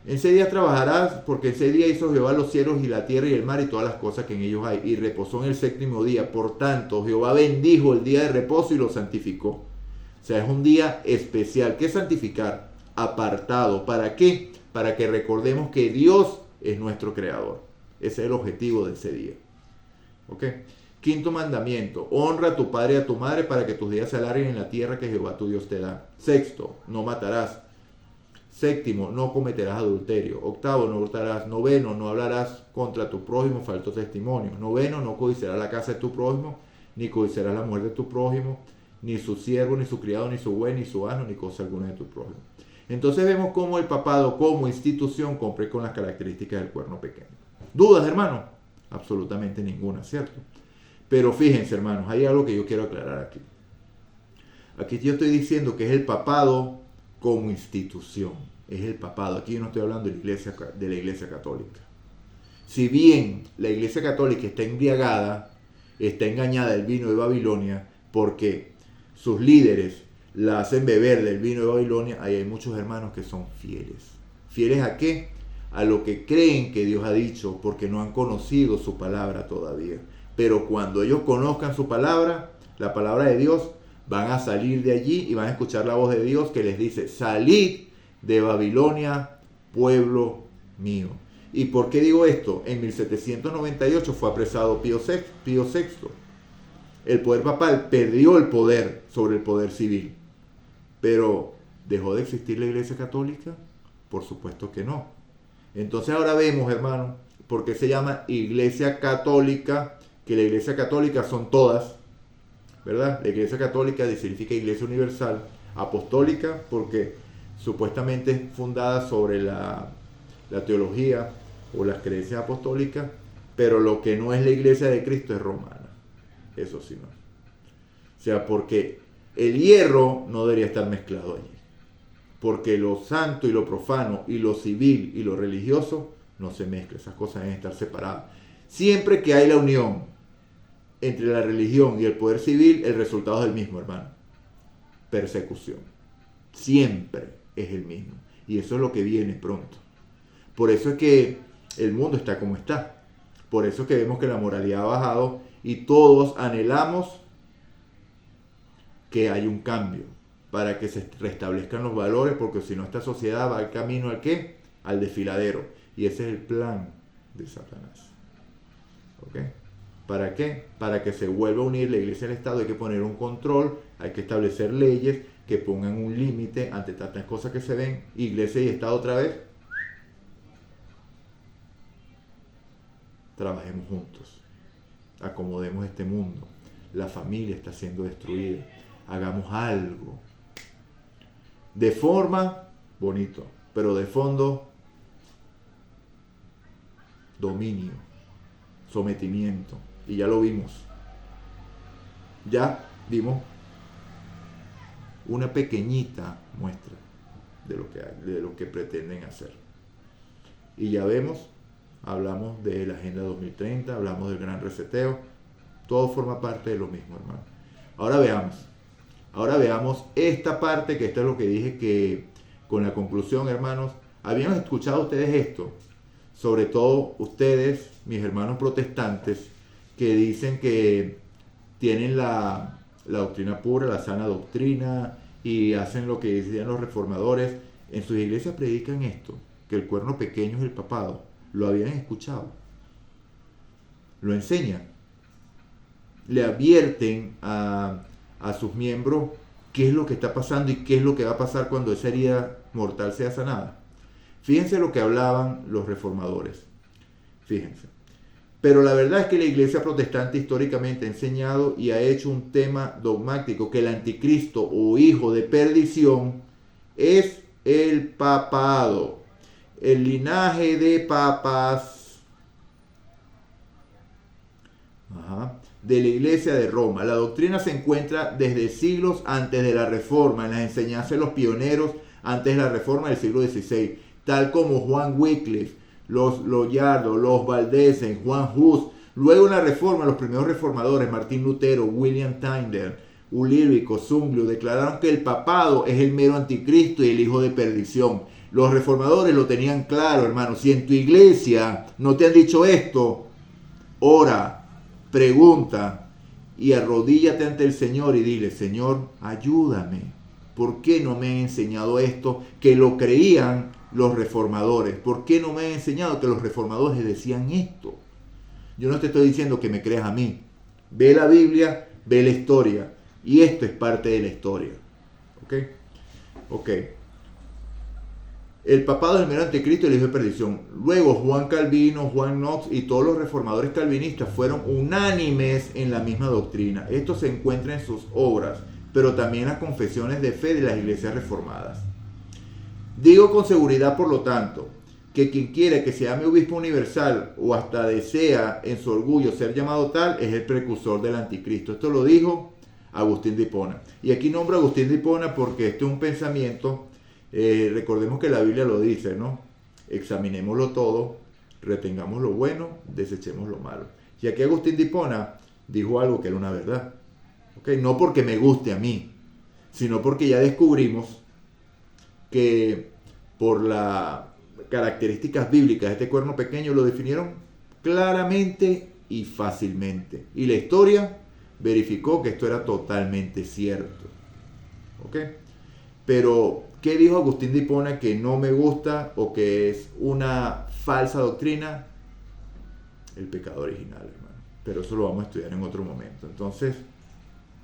A: En 6 días trabajarás, porque en 6 días hizo Jehová los cielos y la tierra y el mar y todas las cosas que en ellos hay, y reposó en el séptimo día. Por tanto, Jehová bendijo el día de reposo y lo santificó. O sea, es un día especial. ¿Qué es santificar? Apartado. ¿Para qué? Para que recordemos que Dios es nuestro creador. Ese es el objetivo de ese día. ¿Ok? Quinto mandamiento, honra a tu padre y a tu madre para que tus días se alarguen en la tierra que Jehová tu Dios te da. Sexto, no matarás. Séptimo, no cometerás adulterio. Octavo, no hurtarás. Noveno, no hablarás contra tu prójimo falso testimonio. Noveno, no codiciarás la casa de tu prójimo, ni codiciarás la mujer de tu prójimo, ni su siervo, ni su criado, ni su buey, ni su asno, ni cosa alguna de tu prójimo. Entonces vemos cómo el papado como institución cumple con las características del cuerno pequeño. ¿Dudas, hermano? Absolutamente ninguna, ¿cierto? Pero fíjense, hermanos, hay algo que yo quiero aclarar aquí. Aquí yo estoy diciendo que es el papado como institución. Es el papado. Aquí yo no estoy hablando de la iglesia católica. Si bien la iglesia católica está embriagada, está engañada del vino de Babilonia, porque sus líderes la hacen beber del vino de Babilonia, ahí hay muchos hermanos que son fieles. ¿Fieles a qué? A lo que creen que Dios ha dicho, porque no han conocido su palabra todavía. Pero cuando ellos conozcan su palabra, la palabra de Dios, van a salir de allí y van a escuchar la voz de Dios que les dice, salid de Babilonia, pueblo mío. ¿Y por qué digo esto? En 1798 fue apresado Pío VI. El poder papal perdió el poder sobre el poder civil. Pero, ¿dejó de existir la iglesia católica? Por supuesto que no. Entonces ahora vemos, hermano, por qué se llama iglesia católica, que la iglesia católica son todas, ¿verdad? La iglesia católica significa iglesia universal, apostólica, porque supuestamente es fundada sobre la teología o las creencias apostólicas, pero lo que no es la iglesia de Cristo es romana. Eso sí no. O sea, porque el hierro no debería estar mezclado allí. Porque lo santo y lo profano y lo civil y lo religioso no se mezclan. Esas cosas deben estar separadas. Siempre que hay la unión entre la religión y el poder civil, el resultado es el mismo, hermano. Persecución. Siempre es el mismo. Y eso es lo que viene pronto. Por eso es que el mundo está como está. Por eso es que vemos que la moralidad ha bajado y todos anhelamos que haya un cambio para que se restablezcan los valores, porque si no esta sociedad va al camino ¿al qué? Al desfiladero. Y ese es el plan de Satanás. ¿Ok? ¿Para qué? Para que se vuelva a unir la iglesia y el Estado. Hay que poner un control, hay que establecer leyes que pongan un límite ante tantas cosas que se ven. Iglesia y Estado otra vez. Trabajemos juntos. Acomodemos este mundo. La familia está siendo destruida. Hagamos algo. De forma, bonito, pero de fondo, dominio, sometimiento. Y ya lo vimos. Ya vimos una pequeñita muestra de lo que hay, de lo que pretenden hacer. Y ya vemos, hablamos de la Agenda 2030, hablamos del gran reseteo. Todo forma parte de lo mismo, hermano. Ahora veamos esta parte, que esto es lo que dije que con la conclusión, hermanos, ¿habían escuchado ustedes esto? Sobre todo ustedes, mis hermanos protestantes, que dicen que tienen la doctrina pura, la sana doctrina, y hacen lo que decían los reformadores. En sus iglesias predican esto, que el cuerno pequeño es el papado. ¿Lo habían escuchado? lo enseñan. Le advierten a sus miembros qué es lo que está pasando y qué es lo que va a pasar cuando esa herida mortal sea sanada. Fíjense lo que hablaban los reformadores. Fíjense. Pero la verdad es que la iglesia protestante históricamente ha enseñado y ha hecho un tema dogmático que el anticristo o hijo de perdición es el papado, el linaje de papas de la iglesia de Roma. La doctrina se encuentra desde siglos antes de la Reforma, en las enseñanzas de los pioneros antes de la Reforma del siglo XVI, tal como Juan Wycliffe, los Loyardo, los Valdesen, Juan Hus. Luego en la Reforma, los primeros reformadores, Martín Lutero, William Tyndale, Ulírico, Zwinglio, declararon que el papado es el mero anticristo y el hijo de perdición. Los reformadores lo tenían claro, hermano. Si en tu iglesia no te han dicho esto, ora, pregunta y arrodíllate ante el Señor y dile: Señor, ayúdame. ¿Por qué no me han enseñado esto que lo creían los reformadores? ¿Por qué no me han enseñado que los reformadores decían esto? Yo no te estoy diciendo que me creas a mí. Ve la Biblia, ve la historia. Y esto es parte de la historia. ¿Ok? El papado es el mero anticristo y el hijo de perdición. Luego Juan Calvino, Juan Knox y todos los reformadores calvinistas fueron unánimes en la misma doctrina. Esto se encuentra en sus obras, pero también en las confesiones de fe de las iglesias reformadas. Digo con seguridad, por lo tanto, que quien quiere que se llame obispo universal o hasta desea en su orgullo ser llamado tal es el precursor del anticristo. Esto lo dijo Agustín de Hipona. Y aquí nombro a Agustín de Hipona porque este es un pensamiento, recordemos que la Biblia lo dice, ¿no? Examinémoslo todo, retengamos lo bueno, desechemos lo malo. Y aquí Agustín de Hipona dijo algo que era una verdad. No porque me guste a mí, sino porque ya descubrimos que por las características bíblicas de este cuerno pequeño lo definieron claramente y fácilmente. Y la historia verificó que esto era totalmente cierto. Pero, ¿qué dijo Agustín de Hipona que no me gusta o que es una falsa doctrina? El pecado original, hermano. Pero eso lo vamos a estudiar en otro momento. Entonces,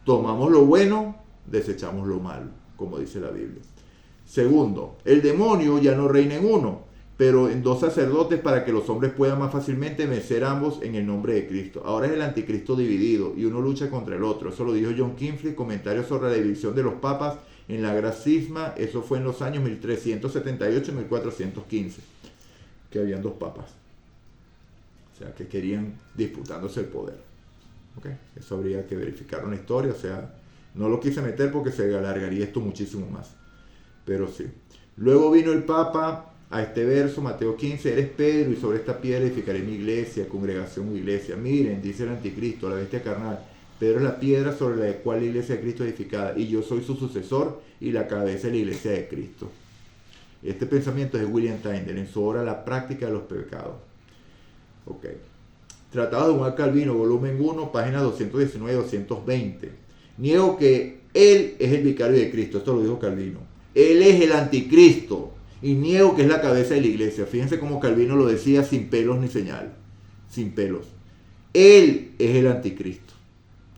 A: tomamos lo bueno, desechamos lo malo, como dice la Biblia. Segundo, el demonio ya no reina en uno, pero en dos sacerdotes para que los hombres puedan más fácilmente vencer ambos en el nombre de Cristo. Ahora es el anticristo dividido y uno lucha contra el otro. Eso lo dijo John Kinfrey, comentario sobre la división de los papas en la Gran Cisma. Eso fue en los años 1378 y 1415, que habían dos papas. O sea, que querían disputándose el poder. Eso habría que verificar una historia. O sea, no lo quise meter porque se alargaría esto muchísimo más. Pero sí. Luego vino el Papa a este verso, Mateo 15, eres Pedro y sobre esta piedra edificaré mi iglesia, congregación o iglesia. Miren, dice el anticristo, la bestia carnal, Pedro es la piedra sobre la cual la iglesia de Cristo es edificada y yo soy su sucesor y la cabeza de la iglesia de Cristo. Este pensamiento es de William Tyndale en su obra La práctica de los pecados. Tratado de Juan Calvino, volumen 1, páginas 219 y 220. Niego que él es el vicario de Cristo, esto lo dijo Calvino. Él es el anticristo y niego que es la cabeza de la iglesia. Fíjense cómo Calvino lo decía sin pelos ni señal, sin pelos. Él es el anticristo.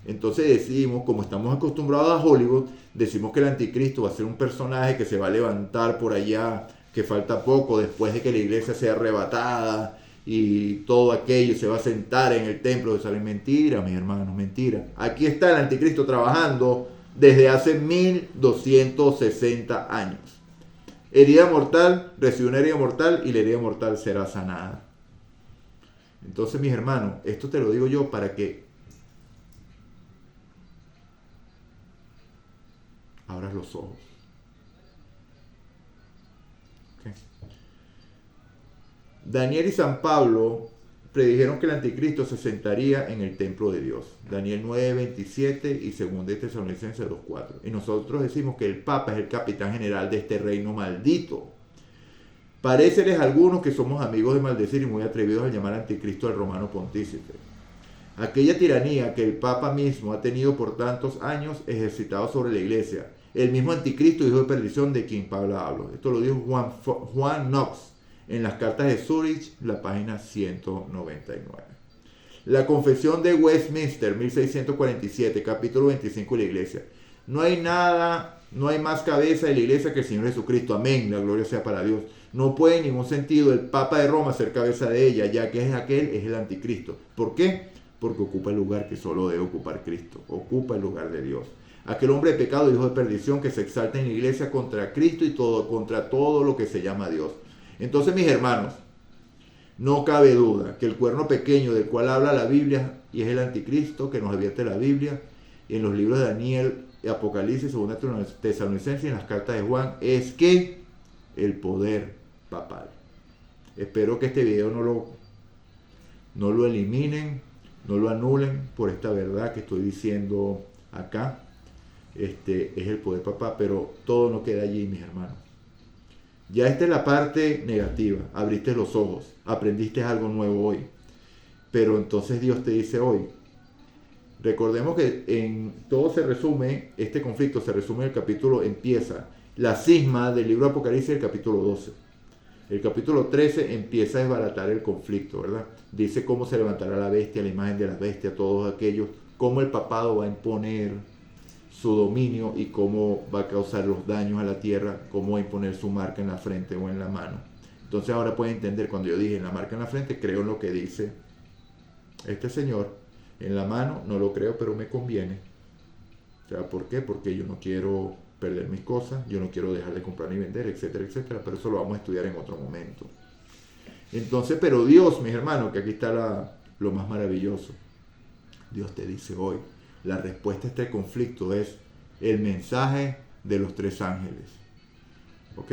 A: Entonces decimos, como estamos acostumbrados a Hollywood, decimos que el anticristo va a ser un personaje que se va a levantar por allá, que falta poco después de que la iglesia sea arrebatada y todo aquello, se va a sentar en el templo de Salem. Mentira, mis hermanos, mentira. Aquí está el anticristo trabajando desde hace 1260 años. Herida mortal, recibe una herida mortal y la herida mortal será sanada. Entonces, mis hermanos, esto te lo digo yo para que abras los ojos. Daniel y San Pablo predijeron que el anticristo se sentaría en el templo de Dios. Daniel 9:27 y 2 Tesalonicenses 2:4. Y nosotros decimos que el Papa es el capitán general de este reino maldito. Paréceles a algunos que somos amigos de maldecir y muy atrevidos a llamar anticristo al romano pontífice. Aquella tiranía que el Papa mismo ha tenido por tantos años ejercitado sobre la iglesia. El mismo anticristo, hijo de perdición, de quien Pablo habló. Esto lo dijo Juan Knox en las cartas de Zurich, la página 199. La Confesión de Westminster, 1647, capítulo 25 de la iglesia. No hay nada, no hay más cabeza de la iglesia que el Señor Jesucristo. Amén, la gloria sea para Dios. No puede en ningún sentido el Papa de Roma ser cabeza de ella, ya que es el anticristo. ¿Por qué? Porque ocupa el lugar que solo debe ocupar Cristo. Ocupa el lugar de Dios. Aquel hombre de pecado, hijo de perdición, que se exalta en la iglesia contra Cristo y contra todo lo que se llama Dios. Entonces, mis hermanos, no cabe duda que el cuerno pequeño del cual habla la Biblia y es el anticristo que nos advierte la Biblia y en los libros de Daniel, Apocalipsis, 2 Tesalonicenses y en las cartas de Juan, es que el poder papal. Espero que este video no lo eliminen, no lo anulen por esta verdad que estoy diciendo acá. Es el poder papal, pero todo no queda allí, mis hermanos. Ya esta es la parte negativa. Abriste los ojos, aprendiste algo nuevo hoy. Pero entonces Dios te dice hoy, recordemos que en todo se resume, este conflicto se resume en el capítulo, empieza la cisma del libro de Apocalipsis, el capítulo 12. El capítulo 13 empieza a desbaratar el conflicto, ¿verdad? Dice cómo se levantará la bestia, la imagen de la bestia, todos aquellos, cómo el papado va a imponer su dominio y cómo va a causar los daños a la tierra, cómo va a imponer su marca en la frente o en la mano. Entonces ahora pueden entender, cuando yo dije en la marca en la frente, creo en lo que dice este señor. En la mano no lo creo, pero me conviene. O sea, ¿por qué? Porque yo no quiero perder mis cosas, yo no quiero dejar de comprar ni vender, etcétera, etcétera. Pero eso lo vamos a estudiar en otro momento. Entonces, pero Dios, mis hermanos, que aquí está lo más maravilloso. Dios te dice hoy, la respuesta a este conflicto es el mensaje de los 3 ángeles. ¿Ok?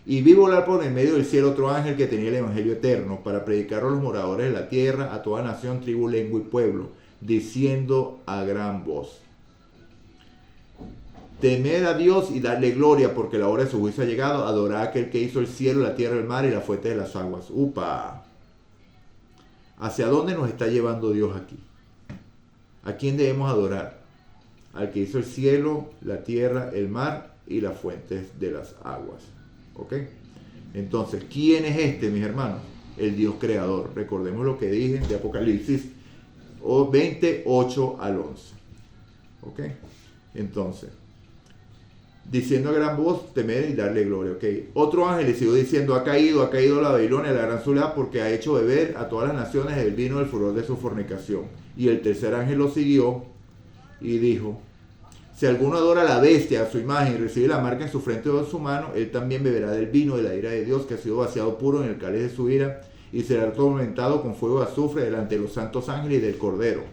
A: Y vi volar por el medio del cielo otro ángel que tenía el evangelio eterno para predicarlo a los moradores de la tierra, a toda nación, tribu, lengua y pueblo, diciendo a gran voz: temed a Dios y darle gloria, porque la hora de su juicio ha llegado. Adorad a aquel que hizo el cielo, la tierra, el mar y la fuente de las aguas. ¡Upa! ¿Hacia dónde nos está llevando Dios aquí? ¿A quién debemos adorar? Al que hizo el cielo, la tierra, el mar y las fuentes de las aguas. ¿Ok? Entonces, ¿quién es este, mis hermanos? El Dios creador. Recordemos lo que dije de Apocalipsis 28 al 11. ¿Ok? Entonces, diciendo a gran voz, temer y darle gloria. ¿Ok? Otro ángel le siguió diciendo: ha caído la Babilonia, la gran ciudad, porque ha hecho beber a todas las naciones el vino del furor de su fornicación. Y el tercer ángel lo siguió y dijo: si alguno adora a la bestia, a su imagen, y recibe la marca en su frente o en su mano, él también beberá del vino de la ira de Dios, que ha sido vaciado puro en el cáliz de su ira, y será atormentado con fuego de azufre delante de los santos ángeles y del Cordero.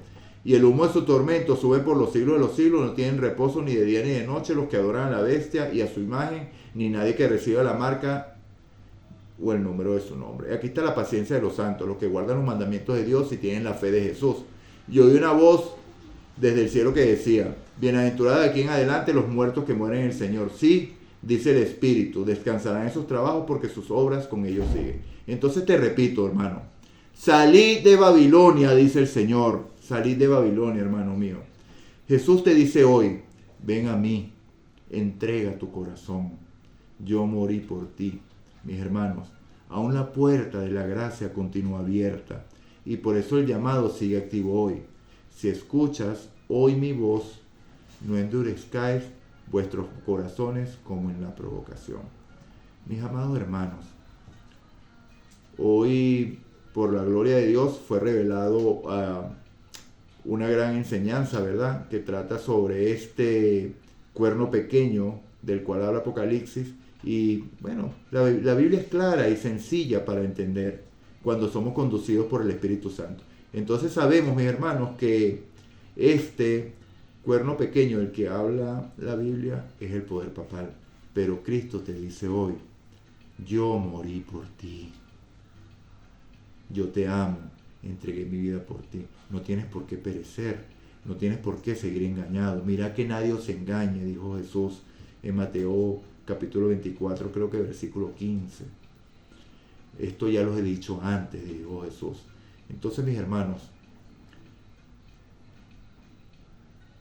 A: Y el humo de su tormento sube por los siglos de los siglos. No tienen reposo ni de día ni de noche los que adoran a la bestia y a su imagen, ni nadie que reciba la marca o el número de su nombre. Aquí está la paciencia de los santos, los que guardan los mandamientos de Dios y tienen la fe de Jesús. Y oí una voz desde el cielo que decía: bienaventurada de aquí en adelante los muertos que mueren en el Señor. Sí, dice el Espíritu, descansarán en sus trabajos, porque sus obras con ellos siguen. Entonces te repito, hermano, salid de Babilonia, dice el Señor. Salid de Babilonia, hermano mío. Jesús te dice hoy: ven a mí, entrega tu corazón. Yo morí por ti. Mis hermanos, aún la puerta de la gracia continúa abierta, y por eso el llamado sigue activo hoy. Si escuchas hoy mi voz, no endurezcáis vuestros corazones como en la provocación. Mis amados hermanos, hoy, por la gloria de Dios, fue revelado una gran enseñanza, ¿verdad?, que trata sobre este cuerno pequeño del cual habla Apocalipsis. Y bueno, la Biblia es clara y sencilla para entender cuando somos conducidos por el Espíritu Santo. Entonces sabemos, mis hermanos, que este cuerno pequeño del que habla la Biblia es el poder papal. Pero Cristo te dice hoy: yo morí por ti. Yo te amo, entregué mi vida por ti. No tienes por qué perecer, no tienes por qué seguir engañado. Mira que nadie os engañe, dijo Jesús en Mateo capítulo 24, creo que versículo 15. Esto ya los he dicho antes, dijo Jesús. Entonces, mis hermanos,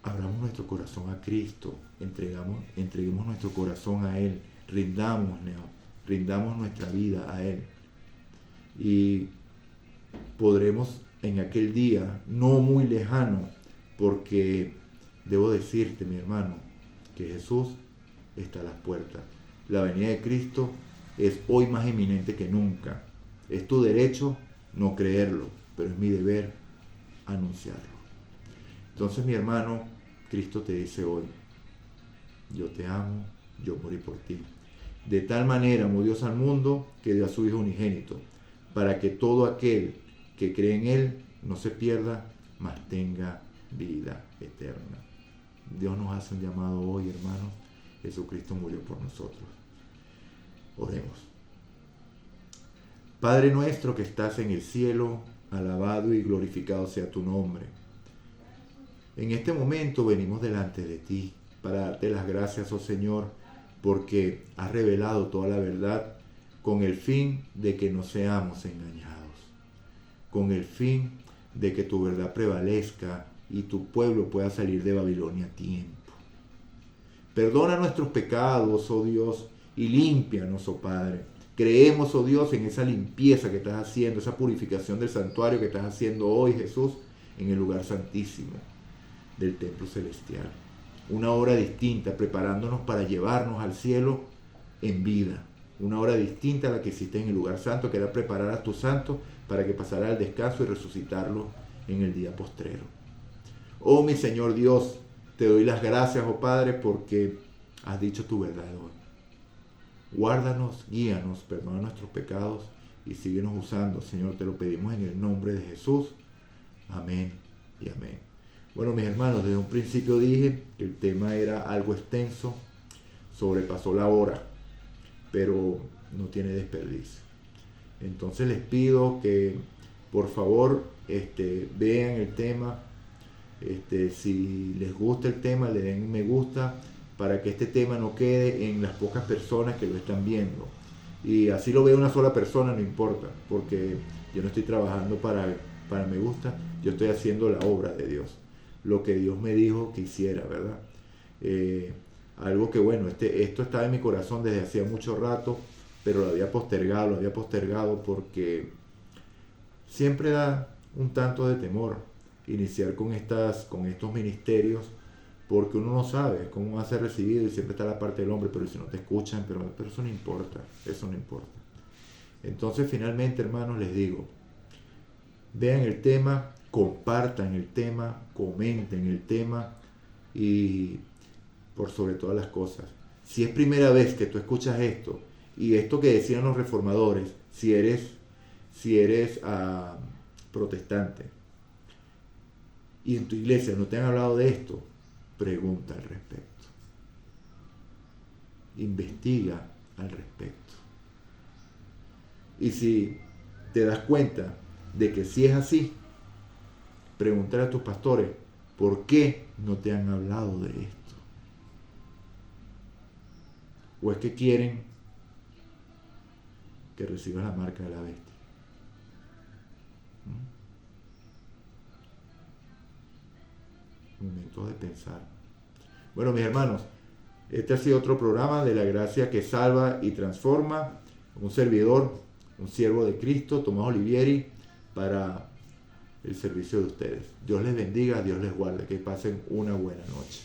A: abramos nuestro corazón a Cristo, entreguemos nuestro corazón a Él, rindamos nuestra vida a Él, y podremos en aquel día, no muy lejano, porque debo decirte, mi hermano, que Jesús está a las puertas. La venida de Cristo es hoy más inminente que nunca. Es tu derecho no creerlo, pero es mi deber anunciarlo. Entonces, mi hermano, Cristo te dice hoy, yo te amo, yo morí por ti. De tal manera amó Dios al mundo que dio a su Hijo unigénito, para que todo aquel que cree en Él no se pierda, mas tenga vida eterna. Dios nos hace un llamado hoy, hermanos. Jesucristo murió por nosotros. Oremos. Padre nuestro que estás en el cielo, alabado y glorificado sea tu nombre. En este momento venimos delante de ti para darte las gracias, oh Señor, porque has revelado toda la verdad con el fin de que no seamos engañados, con el fin de que tu verdad prevalezca y tu pueblo pueda salir de Babilonia a tiempo. Perdona nuestros pecados, oh Dios, y límpianos, oh Padre. Creemos, oh Dios, en esa limpieza que estás haciendo, esa purificación del santuario que estás haciendo hoy, Jesús, en el lugar santísimo del templo celestial. Una obra distinta, preparándonos para llevarnos al cielo en vida. Una obra distinta a la que hiciste en el lugar santo, que era preparar a tus santos para que pasara al descanso y resucitarlos en el día postrero. Oh mi Señor Dios, te doy las gracias, oh Padre, porque has dicho tu verdad hoy. Guárdanos, guíanos, perdona nuestros pecados y síguenos usando, Señor, te lo pedimos en el nombre de Jesús. Amén y amén. Bueno, mis hermanos, desde un principio dije que el tema era algo extenso, sobrepasó la hora, pero no tiene desperdicio. Entonces les pido que por favor vean el tema, si les gusta el tema, le den me gusta para que este tema no quede en las pocas personas que lo están viendo. Y así lo ve una sola persona, no importa, porque yo no estoy trabajando para me gusta, yo estoy haciendo la obra de Dios, lo que Dios me dijo que hiciera, ¿verdad? Algo que bueno, esto estaba en mi corazón desde hacía mucho rato, pero lo había postergado porque siempre da un tanto de temor iniciar con estos ministerios, porque uno no sabe cómo va a ser recibido y siempre está la parte del hombre, pero si no te escuchan, pero eso no importa, Entonces finalmente, hermanos, les digo, vean el tema, compartan el tema, comenten el tema y por sobre todas las cosas, si es primera vez que tú escuchas esto y esto que decían los reformadores, si eres protestante y en tu iglesia no te han hablado de esto, pregunta al respecto, investiga al respecto, y si te das cuenta de que si es así, pregúntale a tus pastores por qué no te han hablado de esto, o es que quieren que recibas la marca de la bestia. Momento de pensar. Bueno, mis hermanos, este ha sido otro programa de la gracia que salva y transforma. Un servidor, un siervo de Cristo, Tomás Olivieri, para el servicio de ustedes. Dios les bendiga, Dios les guarde, que pasen una buena noche.